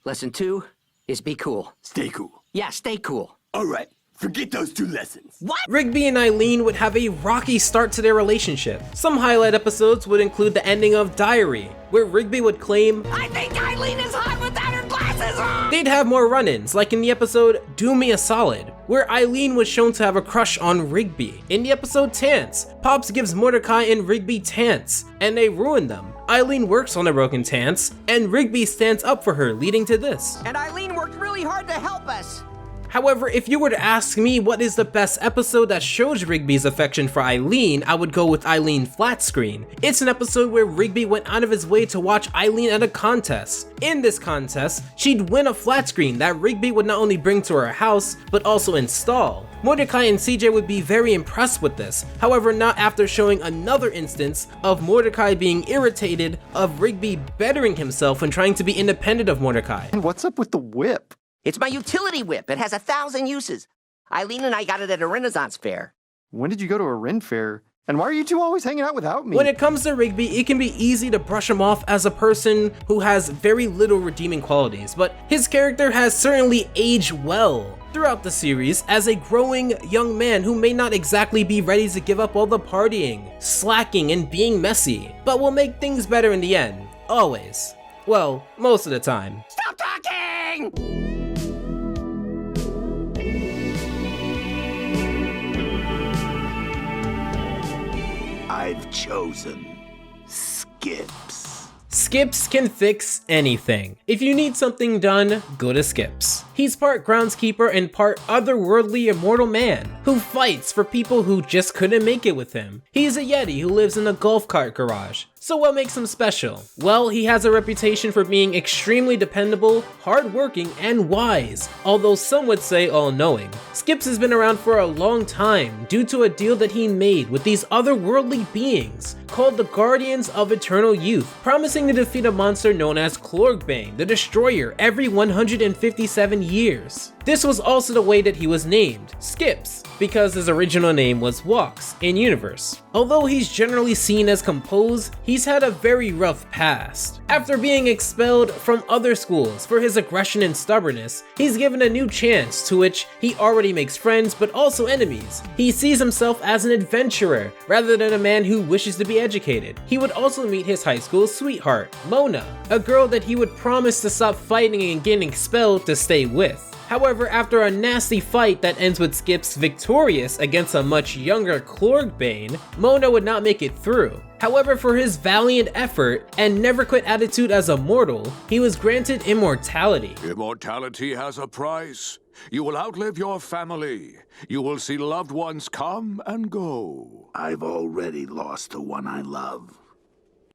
Lesson 2 is be cool.
Stay cool.
Yeah, stay cool.
All right,
Forget those 2 lessons.
What?
Rigby and Eileen would have a rocky start to their relationship. Some highlight episodes would include the ending of Diary, where Rigby would claim,
I think Eileen is hot without her glasses on!
They'd have more run-ins, like in the episode Do Me a Solid, where Eileen was shown to have a crush on Rigby. In the episode Tants, Pops gives Mordecai and Rigby Tants, and they ruin them. Eileen works on the broken Tants, and Rigby stands up for her, leading to this.
And Eileen worked really hard to help us.
However, if you were to ask me what is the best episode that shows Rigby's affection for Eileen, I would go with Eileen Flat Screen. It's an episode where Rigby went out of his way to watch Eileen at a contest. In this contest, she'd win a flat screen that Rigby would not only bring to her house, but also install. Mordecai and CJ would be very impressed with this, however not after showing another instance of Mordecai being irritated of Rigby bettering himself and trying to be independent of Mordecai.
And what's up with the whip?
It's my utility whip. It has 1,000 uses. Eileen and I got it at a Renaissance fair.
When did you go to a Ren fair? And why are you 2 always hanging out without me?
When it comes to Rigby, it can be easy to brush him off as a person who has very little redeeming qualities, but his character has certainly aged well throughout the series as a growing young man who may not exactly be ready to give up all the partying, slacking, and being messy, but will make things better in the end. Always. Well, most of the time.
Stop talking!
I've chosen Skips.
Skips can fix anything. If you need something done, go to Skips. He's part groundskeeper and part otherworldly immortal man who fights for people who just couldn't make it with him. He's a Yeti who lives in a golf cart garage. So what makes him special? Well, he has a reputation for being extremely dependable, hardworking, and wise, although some would say all-knowing. Skips has been around for a long time due to a deal that he made with these otherworldly beings called the Guardians of Eternal Youth, promising to defeat a monster known as Clorgbane, the Destroyer, every 157 years. This was also the way that he was named, Skips, because his original name was Walks in universe. Although he's generally seen as composed, he's had a very rough past. After being expelled from other schools for his aggression and stubbornness, he's given a new chance to which he already makes friends but also enemies. He sees himself as an adventurer rather than a man who wishes to be educated. He would also meet his high school sweetheart, Mona, a girl that he would promise to stop fighting and getting expelled to stay with. However, after a nasty fight that ends with Skips victorious against a much younger Clorgbane, Mona would not make it through. However, for his valiant effort and never quit attitude as a mortal, he was granted immortality.
Immortality has a price. You will outlive your family. You will see loved ones come and go.
I've already lost the one I love.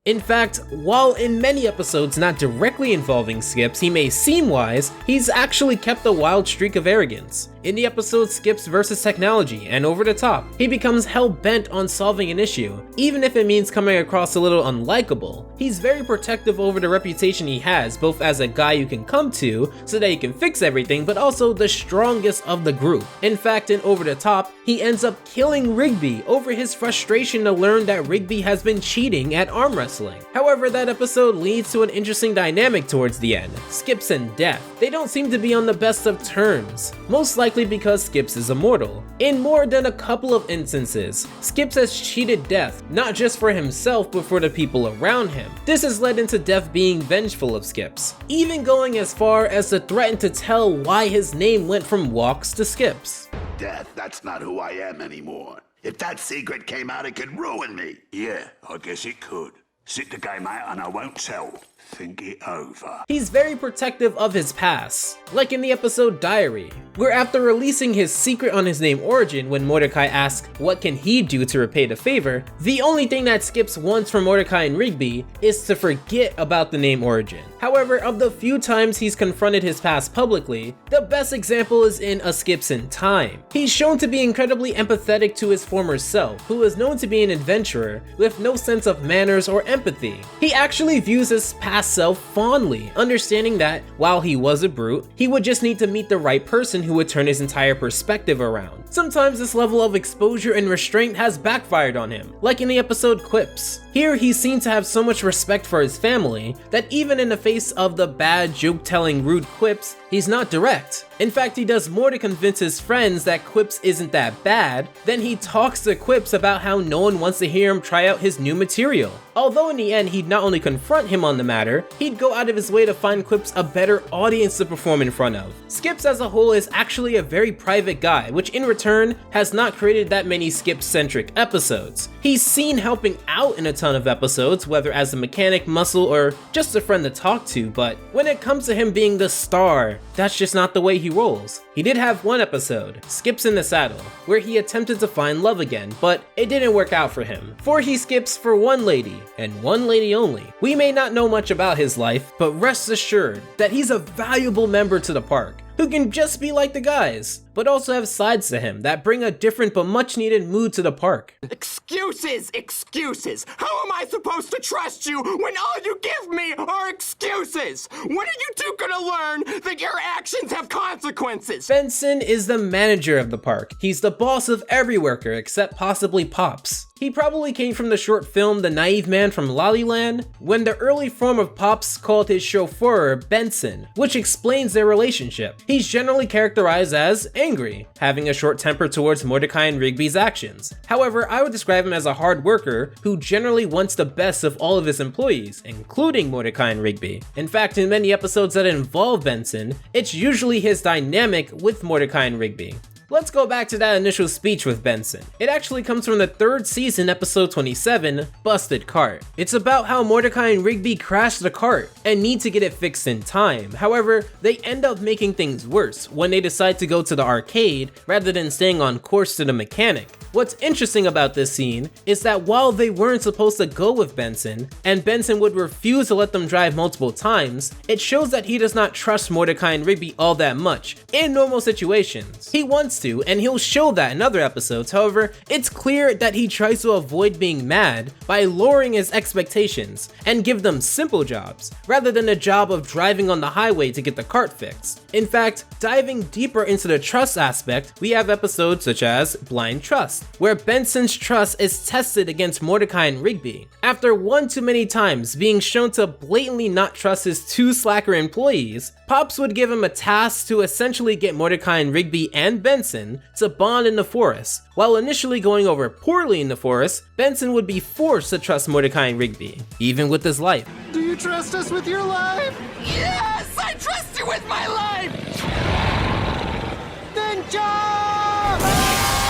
In fact, while in many episodes not directly involving Skips he may seem wise, he's actually kept a wild streak of arrogance. In the episode Skips vs. Technology and Over the Top, he becomes hell-bent on solving an issue, even if it means coming across a little unlikable. He's very protective over the reputation he has, both as a guy you can come to so that he can fix everything, but also the strongest of the group. In fact, in Over the Top, he ends up killing Rigby over his frustration to learn that Rigby has been cheating at arm wrestling. However, that episode leads to an interesting dynamic towards the end, Skips and Death. They don't seem to be on the best of terms, most likely because Skips is immortal. In more than a couple of instances, Skips has cheated Death, not just for himself but for the people around him. This has led into Death being vengeful of Skips, even going as far as to threaten to tell why his name went from Walks to Skips.
Death, that's not who I am anymore. If that secret came out, it could ruin me. Yeah, I guess it could. Sit the game out and I won't tell. Think it over.
He's very protective of his past, like in the episode Diary, where after releasing his secret on his name origin when Mordecai asks what can he do to repay the favor, the only thing that Skips wants from Mordecai and Rigby is to forget about the name origin. However, of the few times he's confronted his past publicly, the best example is in A Skips in Time. He's shown to be incredibly empathetic to his former self, who is known to be an adventurer with no sense of manners or empathy. He actually views his past self fondly, understanding that while he was a brute, he would just need to meet the right person who would turn his entire perspective around. Sometimes this level of exposure and restraint has backfired on him, like in the episode Quips. Here he's seen to have so much respect for his family that even in the face of the bad joke-telling rude quips, he's not direct. In fact, he does more to convince his friends that Quips isn't that bad than he talks to Quips about how no one wants to hear him try out his new material. Although in the end he'd not only confront him on the matter, he'd go out of his way to find Quips a better audience to perform in front of. Skips as a whole is actually a very private guy, which in return has not created that many Skip-centric episodes. He's seen helping out in a ton of episodes, whether as a mechanic, muscle, or just a friend to talk to, but when it comes to him being the star, that's just not the way he rolls. He did have one episode, Skips in the Saddle, where he attempted to find love again, but it didn't work out for him, for he skips for one lady, and one lady only. We may not know much about his life, but rest assured that he's a valuable member to the park, who can just be like the guys, but also have sides to him that bring a different but much needed mood to the park.
Excuses! Excuses! How am I supposed to trust you when all you give me are excuses? When are you two gonna learn that your actions have consequences?
Benson is the manager of the park. He's the boss of every worker except possibly Pops. He probably came from the short film The Naive Man from Lollyland, when the early form of Pops called his chauffeur Benson, which explains their relationship. He's generally characterized as angry, having a short temper towards Mordecai and Rigby's actions. However, I would describe him as a hard worker who generally wants the best of all of his employees, including Mordecai and Rigby. In fact, in many episodes that involve Benson, it's usually his dynamic with Mordecai and Rigby. Let's go back to that initial speech with Benson. It actually comes from the 3rd season, episode 27, Busted Cart. It's about how Mordecai and Rigby crash the cart and need to get it fixed in time. However, they end up making things worse when they decide to go to the arcade rather than staying on course to the mechanic. What's interesting about this scene is that while they weren't supposed to go with Benson, and Benson would refuse to let them drive multiple times, it shows that he does not trust Mordecai and Rigby all that much in normal situations. He wants to, and he'll show that in other episodes. However, it's clear that he tries to avoid being mad by lowering his expectations and give them simple jobs, rather than a job of driving on the highway to get the cart fixed. In fact, diving deeper into the trust aspect, we have episodes such as Blind Trust, where Benson's trust is tested against Mordecai and Rigby. After one too many times being shown to blatantly not trust his 2 slacker employees, Pops would give him a task to essentially get Mordecai and Rigby and Benson to bond in the forest. While initially going over poorly in the forest, Benson would be forced to trust Mordecai and Rigby, even with his life.
Do you trust us with your life?
Yes! I trust you with my life!
Then jump!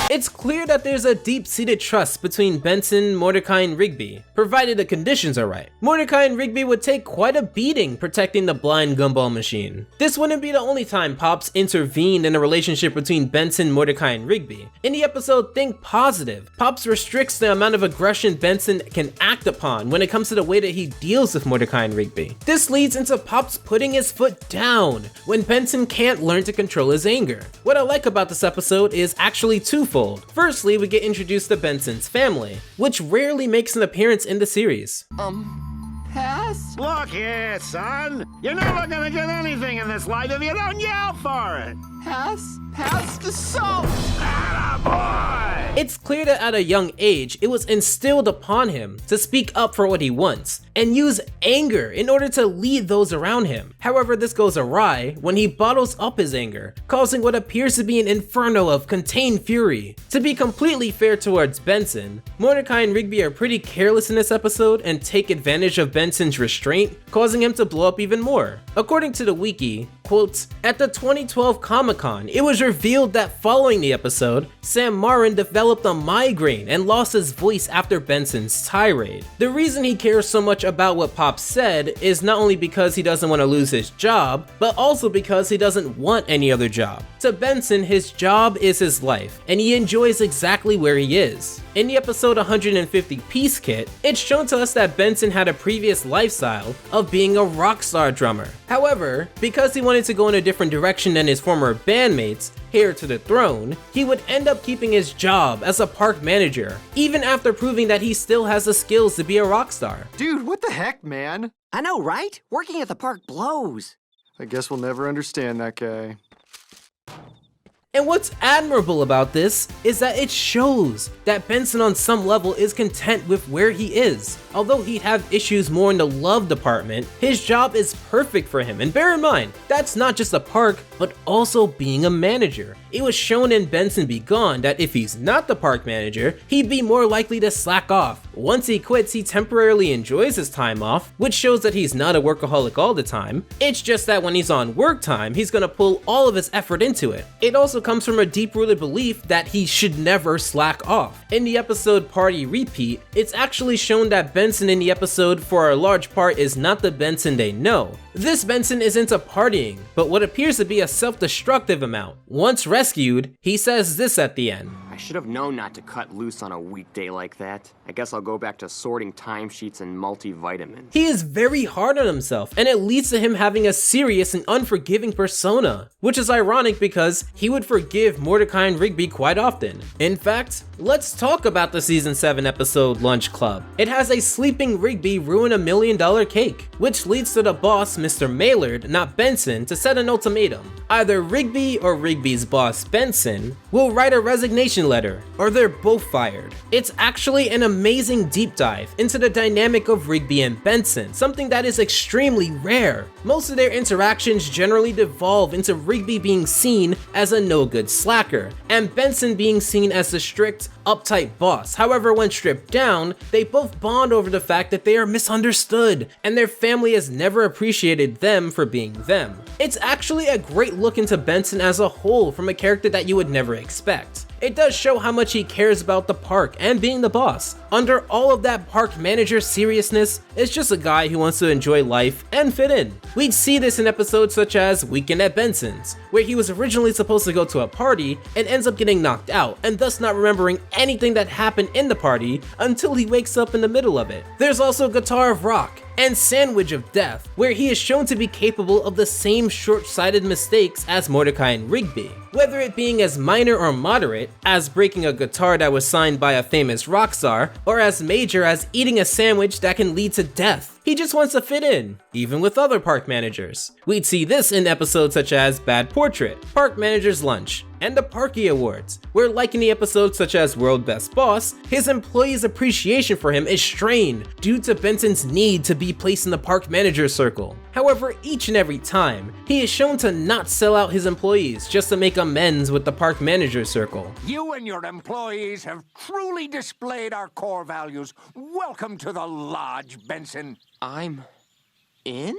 It's clear that there's a deep-seated trust between Benson, Mordecai, and Rigby, provided the conditions are right. Mordecai and Rigby would take quite a beating protecting the blind gumball machine. This wouldn't be the only time Pops intervened in a relationship between Benson, Mordecai, and Rigby. In the episode Think Positive, Pops restricts the amount of aggression Benson can act upon when it comes to the way that he deals with Mordecai and Rigby. This leads into Pops putting his foot down when Benson can't learn to control his anger. What I like about this episode is actually twofold. Firstly, we get introduced to Benson's family, which rarely makes an appearance in the series.
Pass?
Look here, son. You're never gonna get anything in this life if you don't yell for it.
Pass? Pass the salt!
Attaboy!
It's clear that at a young age, it was instilled upon him to speak up for what he wants and use anger in order to lead those around him. However, this goes awry when he bottles up his anger, causing what appears to be an inferno of contained fury. To be completely fair towards Benson, Mordecai and Rigby are pretty careless in this episode and take advantage of Benson's restraint, causing him to blow up even more. According to the wiki, quote, at the 2012 Comic-Con, it was revealed that following the episode, Sam Marin developed a migraine and lost his voice after Benson's tirade. The reason he cares so much about what Pop said is not only because he doesn't want to lose his job, but also because he doesn't want any other job. To Benson, his job is his life, and he enjoys exactly where he is. In the episode 150 Piece Kit, it's shown to us that Benson had a previous lifestyle of being a rock star drummer. However, because he wanted to go in a different direction than his former bandmates, heir to the throne, he would end up keeping his job as a park manager, even after proving that he still has the skills to be a rock star.
Dude, what the heck, man?
I know, right? Working at the park blows.
I guess we'll never understand that guy.
And what's admirable about this is that it shows that Benson on some level is content with where he is. Although he'd have issues more in the love department, his job is perfect for him. And bear in mind, that's not just a park, but also being a manager. It was shown in Benson Be Gone that if he's not the park manager, he'd be more likely to slack off. Once he quits, he temporarily enjoys his time off, which shows that he's not a workaholic all the time. It's just that when he's on work time, he's gonna pull all of his effort into it. It also comes from a deep-rooted belief that he should never slack off. In the episode Party Repeat, it's actually shown that Benson in the episode for a large part is not the Benson they know. This Benson is into partying, but what appears to be a self-destructive amount. Once rescued, he says this at the end.
I should have known not to cut loose on a weekday like that. I guess I'll go back to sorting timesheets and multivitamins.
He is very hard on himself, and it leads to him having a serious and unforgiving persona, which is ironic because he would forgive Mordecai and Rigby quite often. In fact, let's talk about the season 7 episode Lunch Club. It has a sleeping Rigby ruin $1 million cake, which leads to the boss, Mr. Maillard, not Benson, to set an ultimatum. Either Rigby or Rigby's boss, Benson, will write a resignation letter, or they're both fired. It's actually an amazing deep dive into the dynamic of Rigby and Benson, something that is extremely rare. Most of their interactions generally devolve into Rigby being seen as a no-good slacker, and Benson being seen as the strict, uptight boss. However, when stripped down, they both bond over the fact that they are misunderstood, and their family has never appreciated them for being them. It's actually a great look into Benson as a whole from a character that you would never expect. It does show how much he cares about the park and being the boss. Under all of that park manager seriousness, it's just a guy who wants to enjoy life and fit in. We'd see this in episodes such as Weekend at Benson's, where he was originally supposed to go to a party and ends up getting knocked out and thus not remembering anything that happened in the party until he wakes up in the middle of it. There's also Guitar of Rock and Sandwich of Death, where he is shown to be capable of the same short-sighted mistakes as Mordecai and Rigby, whether it being as minor or moderate as breaking a guitar that was signed by a famous rock star, or as major as eating a sandwich that can lead to death. He just wants to fit in, even with other park managers. We'd see this in episodes such as Bad Portrait, Park Manager's Lunch, and the Parky Awards, where like in the episodes such as World Best Boss, his employees' appreciation for him is strained due to Benson's need to be placed in the park manager circle. However, each and every time, he is shown to not sell out his employees just to make amends with the park manager circle.
You and your employees have truly displayed our core values. Welcome to the lodge, Benson.
I'm in?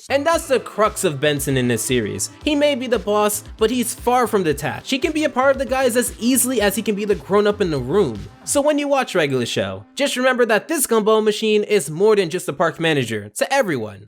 And that's the crux of Benson in this series. He may be the boss, but he's far from detached. He can be a part of the guys as easily as he can be the grown-up in the room. So when you watch regular show, just remember that this gumball machine is more than just a park manager to everyone.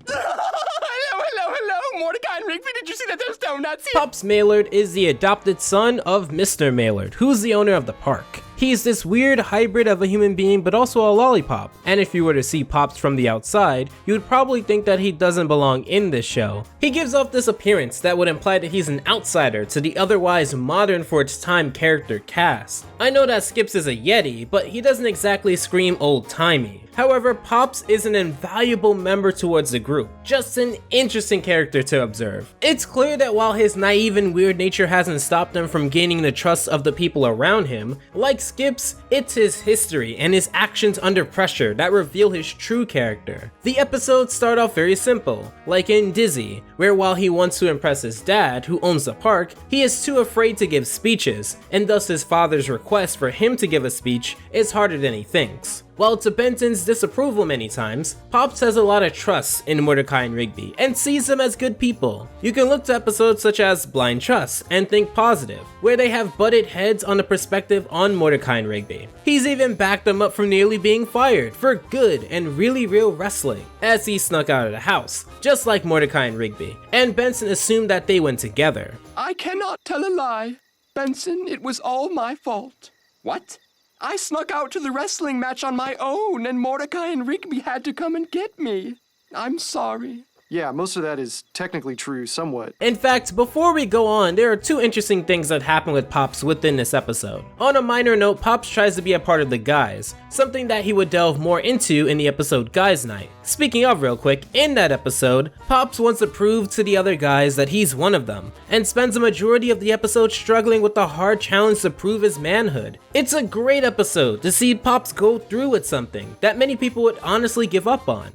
Hello, Mordecai and Rigby, did you see that there's donuts here?
Pops Maillard is the adopted son of Mr. Maillard, who's the owner of the park. He's this weird hybrid of a human being but also a lollipop, and if you were to see Pops from the outside, you would probably think that he doesn't belong in this show. He gives off this appearance that would imply that he's an outsider to the otherwise modern for its time character cast. I know that Skips is a Yeti, but he doesn't exactly scream old-timey. However, Pops is an invaluable member towards the group, just an interesting character to observe. It's clear that while his naive and weird nature hasn't stopped him from gaining the trust of the people around him, like Skips, it's his history and his actions under pressure that reveal his true character. The episodes start off very simple, like in Dizzy, where while he wants to impress his dad, who owns the park, he is too afraid to give speeches, and thus his father's request for him to give a speech is harder than he thinks. While to Benson's disapproval many times, Pops has a lot of trust in Mordecai and Rigby and sees them as good people. You can look to episodes such as Blind Trust and Think Positive, where they have butted heads on the perspective on Mordecai and Rigby. He's even backed them up from nearly being fired for good and really real wrestling, as he snuck out of the house, just like Mordecai and Rigby, and Benson assumed that they went together.
I cannot tell a lie. Benson, it was all my fault. What? I snuck out to the wrestling match on my own, and Mordecai and Rigby had to come and get me. I'm sorry.
Yeah, most of that is technically true, somewhat.
In fact, before we go on, there are two interesting things that happen with Pops within this episode. On a minor note, Pops tries to be a part of the guys, something that he would delve more into in the episode Guys Night. Speaking of real quick, in that episode, Pops wants to prove to the other guys that he's one of them, and spends the majority of the episode struggling with the hard challenge to prove his manhood. It's a great episode to see Pops go through with something that many people would honestly give up on.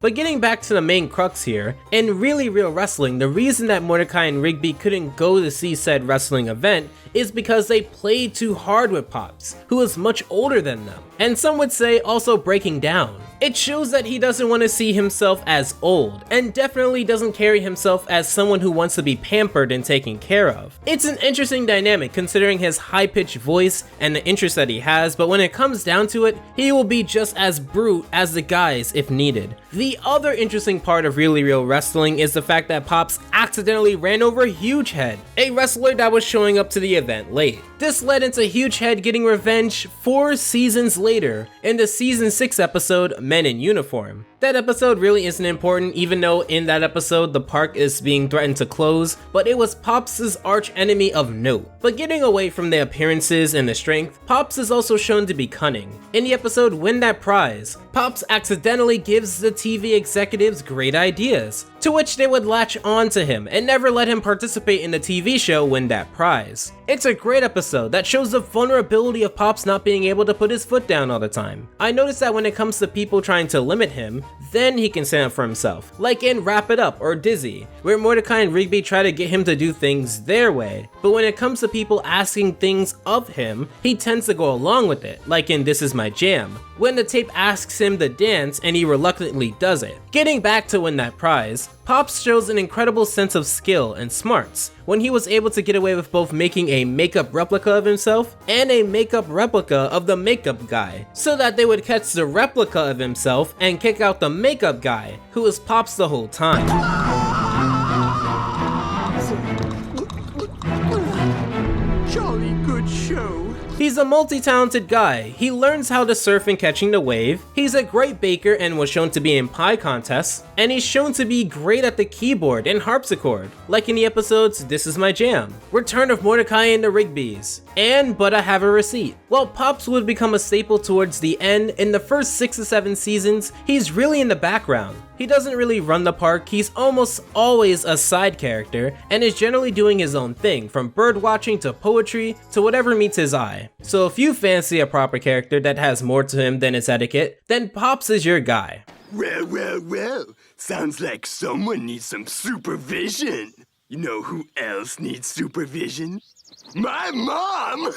But getting back to the main crux here, in Really Real Wrestling, the reason that Mordecai and Rigby couldn't go to see said wrestling event is because they played too hard with Pops, who is much older than them, and some would say also breaking down. It shows that he doesn't want to see himself as old, and definitely doesn't carry himself as someone who wants to be pampered and taken care of. It's an interesting dynamic considering his high-pitched voice and the interest that he has, but when it comes down to it, he will be just as brute as the guys if needed. The other interesting part of Really Real Wrestling is the fact that Pops accidentally ran over Huge Head, a wrestler that was showing up to the event late. This led into Huge Head getting revenge 4 seasons later in the season 6 episode Men in Uniform. That episode really isn't important, even though in that episode the park is being threatened to close, but it was Pops' arch enemy of note. But getting away from the appearances and the strength, Pops is also shown to be cunning. In the episode Win That Prize, Pops accidentally gives the TV executives great ideas, to which they would latch on to him and never let him participate in the TV show Win That Prize. It's a great episode that shows the vulnerability of Pops not being able to put his foot down all the time. I noticed that when it comes to people trying to limit him, then he can stand up for himself, like in Wrap It Up or Dizzy, where Mordecai and Rigby try to get him to do things their way, but when it comes to people asking things of him, he tends to go along with it, like in This Is My Jam, when the tape asks him to dance and he reluctantly does it. Getting back to Win That Prize, Pops shows an incredible sense of skill and smarts when he was able to get away with both making a makeup replica of himself and a makeup replica of the makeup guy, so that they would catch the replica of himself and kick out the makeup guy, who was Pops the whole time.
Jolly good show.
He's a multi-talented guy. He learns how to surf and catching the wave, he's a great baker and was shown to be in pie contests, and he's shown to be great at the keyboard and harpsichord, like in the episodes This Is My Jam, Return of Mordecai and the Rigbys, and But I Have a Receipt. While Pops would become a staple towards the end, in the first 6 to 7 seasons, he's really in the background. He doesn't really run the park, he's almost always a side character, and is generally doing his own thing, from bird watching to poetry to whatever meets his eye. So if you fancy a proper character that has more to him than his etiquette, then Pops is your guy.
Well, sounds like someone needs some supervision. You know who else needs supervision? My mom!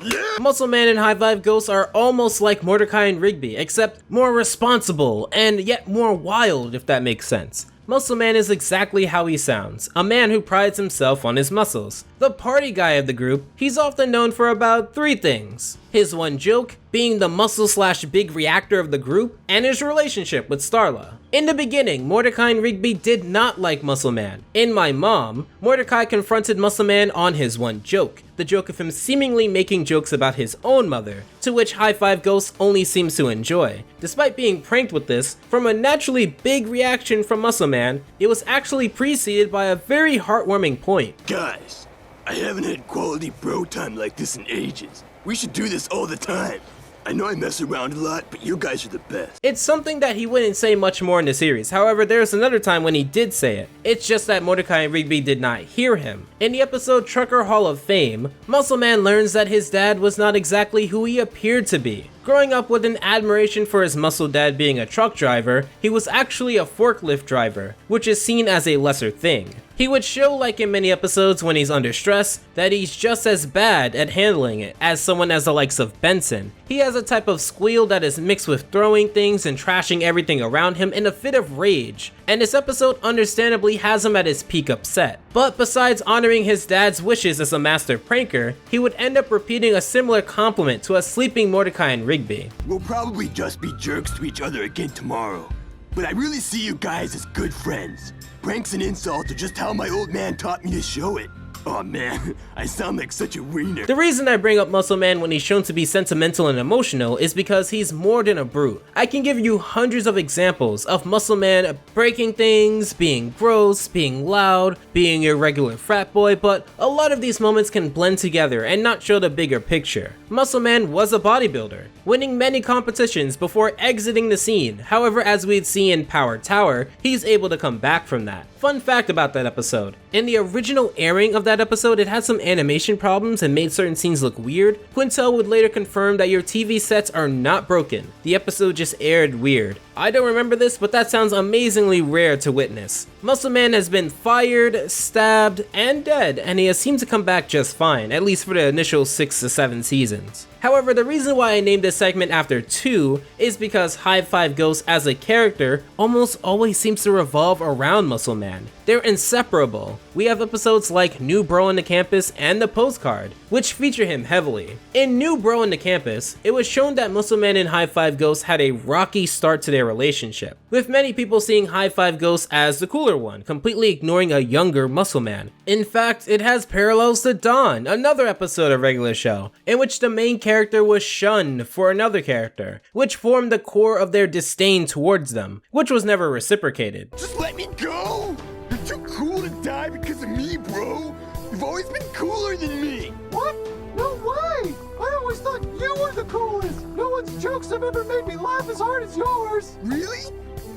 Yeah!
Muscle Man and High Five Ghost are almost like Mordecai and Rigby, except more responsible and yet more wild, if that makes sense. Muscle Man is exactly how he sounds, a man who prides himself on his muscles. The party guy of the group, he's often known for about 3 things. His one joke, being the muscle/big reactor of the group, and his relationship with Starla. In the beginning, Mordecai and Rigby did not like Muscle Man. In My Mom, Mordecai confronted Muscle Man on his one joke, the joke of him seemingly making jokes about his own mother, to which High Five Ghost only seems to enjoy. Despite being pranked with this, from a naturally big reaction from Muscle Man, it was actually preceded by a very heartwarming point.
Guys, I haven't had quality bro time like this in ages. We should do this all the time. I know I mess around a lot, but you guys are the best.
It's something that he wouldn't say much more in the series. However, there's another time when he did say it. It's just that Mordecai and Rigby did not hear him. In the episode Trucker Hall of Fame, Muscle Man learns that his dad was not exactly who he appeared to be. Growing up with an admiration for his muscle dad being a truck driver, he was actually a forklift driver, which is seen as a lesser thing. He would show, like in many episodes when he's under stress, that he's just as bad at handling it as someone as the likes of Benson. He has a type of squeal that is mixed with throwing things and trashing everything around him in a fit of rage, and this episode understandably has him at his peak upset. But besides honoring his dad's wishes as a master pranker, he would end up repeating a similar compliment to a sleeping Mordecai and Rigby.
We'll probably just be jerks to each other again tomorrow. but I really see you guys as good friends. Pranks and insults are just how my old man taught me to show it. Oh man, I sound like such a wiener.
The reason I bring up Muscle Man when he's shown to be sentimental and emotional is because he's more than a brute. I can give you hundreds of examples of Muscle Man breaking things, being gross, being loud, being a regular frat boy, but a lot of these moments can blend together and not show the bigger picture. Muscle Man was a bodybuilder, winning many competitions before exiting the scene. However, as we'd see in Power Tower, he's able to come back from that. Fun fact about that episode: in the original airing of that episode, it had some animation problems and made certain scenes look weird. Quintel would later confirm that your TV sets are not broken. The episode just aired weird. I don't remember this, but that sounds amazingly rare to witness. Muscle Man has been fired, stabbed, and dead, and he has seemed to come back just fine, at least for the initial 6 to 7 seasons. However, the reason why I named this segment after 2 is because High Five Ghost as a character almost always seems to revolve around Muscle Man. They're inseparable. We have episodes like New Bro on the Campus and The Postcard, which feature him heavily. In New Bro on the Campus, it was shown that Muscle Man and High Five Ghost had a rocky start to their relationship, with many people seeing High Five Ghost as the cooler one, completely ignoring a younger Muscle Man. In fact, it has parallels to Dawn, another episode of Regular Show, in which the main character was shunned for another character, which formed the core of their disdain towards them, which was never reciprocated.
Just let me go! You're too cool to die because of me, bro! You've always been cooler than me!
What? No way! I always thought you were the coolest! No one's jokes have ever made me laugh as hard as yours!
Really?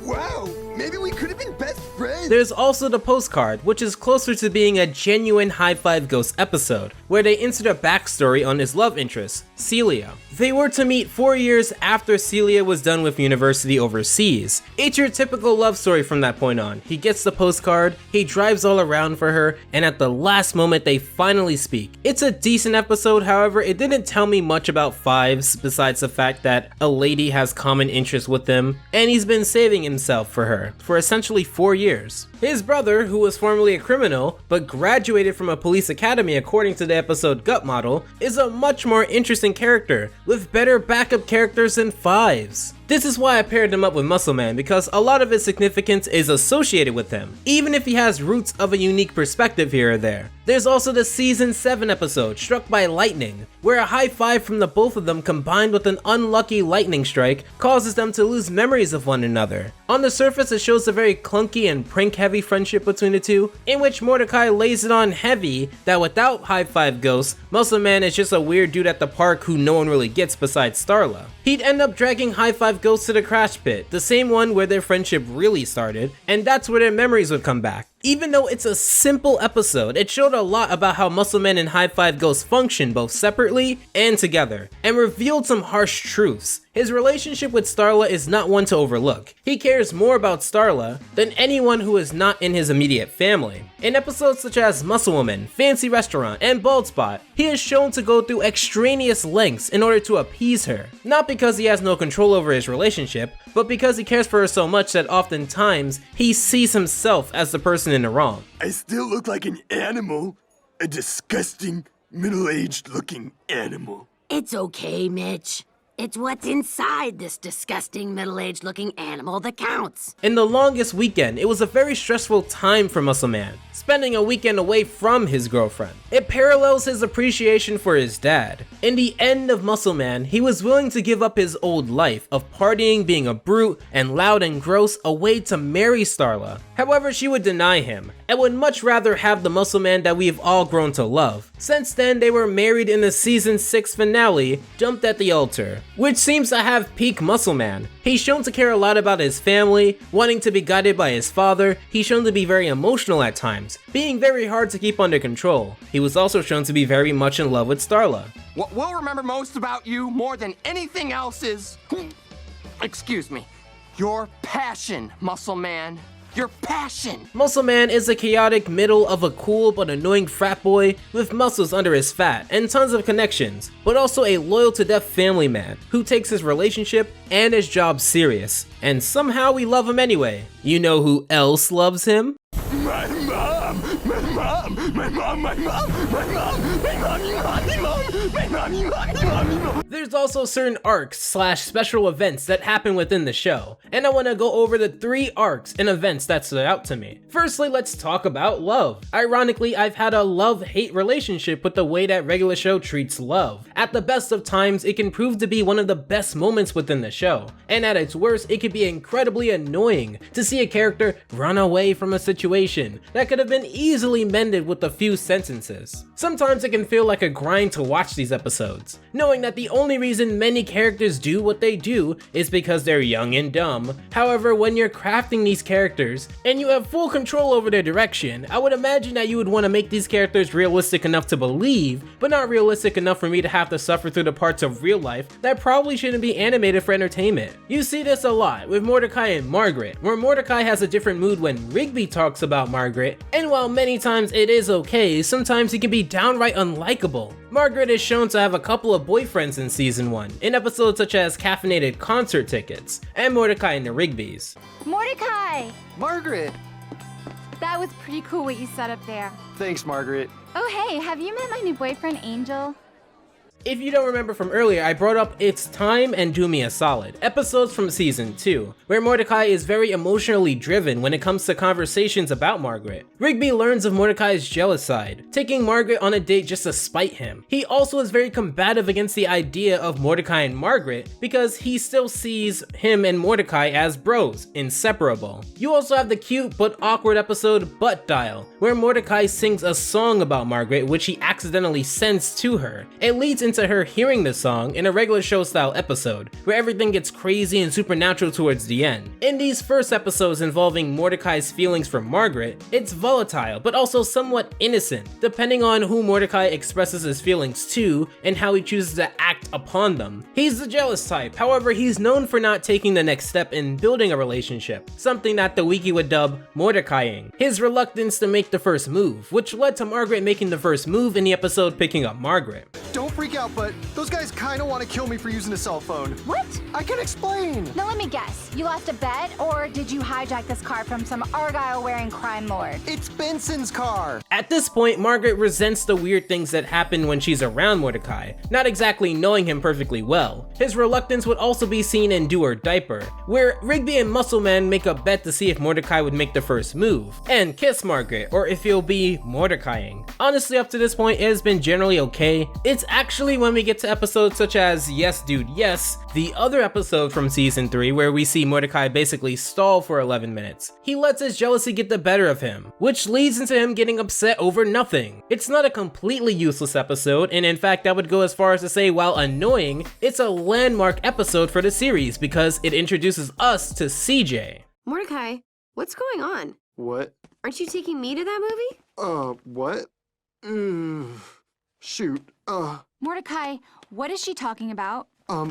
Wow, maybe we could have been best friends!
There's also The Postcard, which is closer to being a genuine High Five Ghost episode, where they insert a backstory on his love interest, Celia. They were to meet 4 years after Celia was done with university overseas. It's your typical love story from that point on. He gets the postcard, he drives all around for her, and at the last moment they finally speak. It's a decent episode, however, it didn't tell me much about Fives besides the fact that a lady has common interests with him, and he's been saving himself for her for essentially 4 years. His brother, who was formerly a criminal, but graduated from a police academy according to the episode Gut Model, is a much more interesting character, with better backup characters than Fives. This is why I paired him up with Muscle Man, because a lot of his significance is associated with him, even if he has roots of a unique perspective here or there. There's also the season 7 episode, Struck by Lightning, where a high five from the both of them combined with an unlucky lightning strike causes them to lose memories of one another. On the surface, it shows a very clunky and prank-heavy friendship between the two, in which Mordecai lays it on heavy that without High Five Ghost, Muscle Man is just a weird dude at the park who no one really gets besides Starla. He'd end up dragging High Five Ghost to the crash pit, the same one where their friendship really started, and that's where their memories would come back. Even though it's a simple episode, it showed a lot about how Muscle Man and High Five Ghost function both separately and together, and revealed some harsh truths. His relationship with Starla is not one to overlook. He cares more about Starla than anyone who is not in his immediate family. In episodes such as Muscle Woman, Fancy Restaurant, and Bald Spot, he is shown to go through extraneous lengths in order to appease her. Not because he has no control over his relationship, but because he cares for her so much that oftentimes he sees himself as the person in the wrong.
I still look like an animal. A disgusting, middle-aged looking animal.
It's okay, Mitch. It's what's inside this disgusting middle-aged looking animal that counts.
In The Longest Weekend, it was a very stressful time for Muscle Man, spending a weekend away from his girlfriend. It parallels his appreciation for his dad. In the end of Muscle Man, he was willing to give up his old life of partying, being a brute, and loud and gross away to marry Starla. However, she would deny him, and would much rather have the Muscle Man that we've all grown to love. Since then, they were married in the season 6 finale, Jumped at the Altar, which seems to have peak Muscle Man. He's shown to care a lot about his family, wanting to be guided by his father. He's shown to be very emotional at times, being very hard to keep under control. He was also shown to be very much in love with Starla.
What we'll remember most about you more than anything else is... excuse me. Your passion, Muscle Man. Your passion!
Muscle Man is a chaotic middle of a cool but annoying frat boy with muscles under his fat and tons of connections, but also a loyal to death family man who takes his relationship and his job serious. And somehow we love him anyway. You know who else loves him?
My mom
There's also certain arcs / special events that happen within the show, and I want to go over the 3 arcs and events that stood out to me. Firstly, let's talk about love. Ironically, I've had a love-hate relationship with the way that regular show treats love. At the best of times, it can prove to be one of the best moments within the show, and at its worst, it can be incredibly annoying to see a character run away from a situation that could have been easily mended with a few sentences. Sometimes it can feel like a grind to watch these episodes, knowing that the only reason many characters do what they do is because they're young and dumb. However, when you're crafting these characters and you have full control over their direction, I would imagine that you would want to make these characters realistic enough to believe, but not realistic enough for me to have to suffer through the parts of real life that probably shouldn't be animated for entertainment. You see this a lot with Mordecai and Margaret, where Mordecai has a different mood when Rigby talks about Margaret, and while many times it is okay, sometimes he can be downright unlikable. Margaret is shown to have a couple of boyfriends in season 1, in episodes such as caffeinated concert tickets, and Mordecai and the Rigbys.
Mordecai!
Margaret!
That was pretty cool what you set up there.
Thanks, Margaret.
Oh hey, have you met my new boyfriend, Angel?
If you don't remember from earlier, I brought up It's Time and Do Me a Solid, episodes from season 2, where Mordecai is very emotionally driven when it comes to conversations about Margaret. Rigby learns of Mordecai's jealous side, taking Margaret on a date just to spite him. He also is very combative against the idea of Mordecai and Margaret because he still sees him and Mordecai as bros, inseparable. You also have the cute but awkward episode Butt Dial, where Mordecai sings a song about Margaret which he accidentally sends to her. It leads into her hearing the song in a regular show style episode, where everything gets crazy and supernatural towards the end. In these first episodes involving Mordecai's feelings for Margaret, it's volatile but also somewhat innocent, depending on who Mordecai expresses his feelings to and how he chooses to act upon them. He's the jealous type, however he's known for not taking the next step in building a relationship, something that the wiki would dub Mordecaiing. His reluctance to make the first move, which led to Margaret making the first move in the episode picking up Margaret.
Don't freak out, but those guys kinda want to kill me for using a cell phone.
What?
I can explain!
Now let me guess. You lost a bet, or did you hijack this car from some Argyle-wearing crime lord?
It's Benson's car!
At this point, Margaret resents the weird things that happen when she's around Mordecai, not exactly knowing him perfectly well. His reluctance would also be seen in Do or Diaper, where Rigby and Muscleman make a bet to see if Mordecai would make the first move, and kiss Margaret, or if he'll be Mordecaiing. Honestly, up to this point, it has been generally okay. It's actually when we get to episodes such as Yes Dude Yes, the other episode from season 3 where we see Mordecai basically stall for 11 minutes. He lets his jealousy get the better of him, which leads into him getting upset over nothing. It's not a completely useless episode, and in fact I would go as far as to say while annoying, it's a landmark episode for the series because it introduces us to CJ.
Mordecai, what's going on?
What?
Aren't you taking me to that movie?
What? Shoot.
Mordecai, what is she talking about?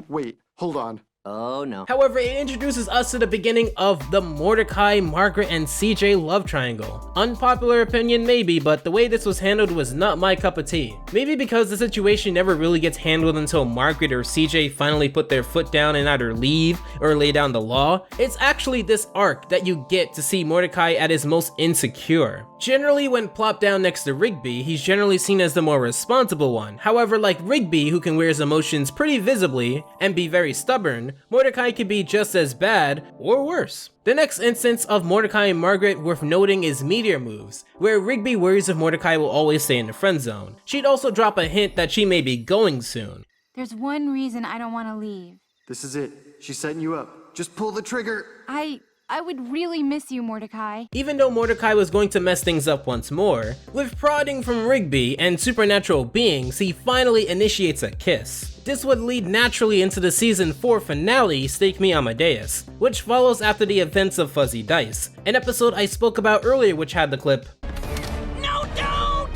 Wait, hold on.
Oh no.
However, it introduces us to the beginning of the Mordecai, Margaret, and CJ love triangle. Unpopular opinion maybe, but the way this was handled was not my cup of tea. Maybe because the situation never really gets handled until Margaret or CJ finally put their foot down and either leave or lay down the law. It's actually this arc that you get to see Mordecai at his most insecure. Generally, when plopped down next to Rigby, he's generally seen as the more responsible one. However, like Rigby, who can wear his emotions pretty visibly and be very stubborn, Mordecai could be just as bad or worse. The next instance of Mordecai and Margaret worth noting is Meteor Moves, where Rigby worries if Mordecai will always stay in the friend zone. She'd also drop a hint that she may be going soon.
There's one reason I don't want to leave.
This is it. She's setting you up. Just pull the trigger.
I would really miss you, Mordecai.
Even though Mordecai was going to mess things up once more, with prodding from Rigby and supernatural beings, he finally initiates a kiss. This would lead naturally into the season 4 finale, Stake Me Amadeus, which follows after the events of Fuzzy Dice, an episode I spoke about earlier which had the clip,
No, don't!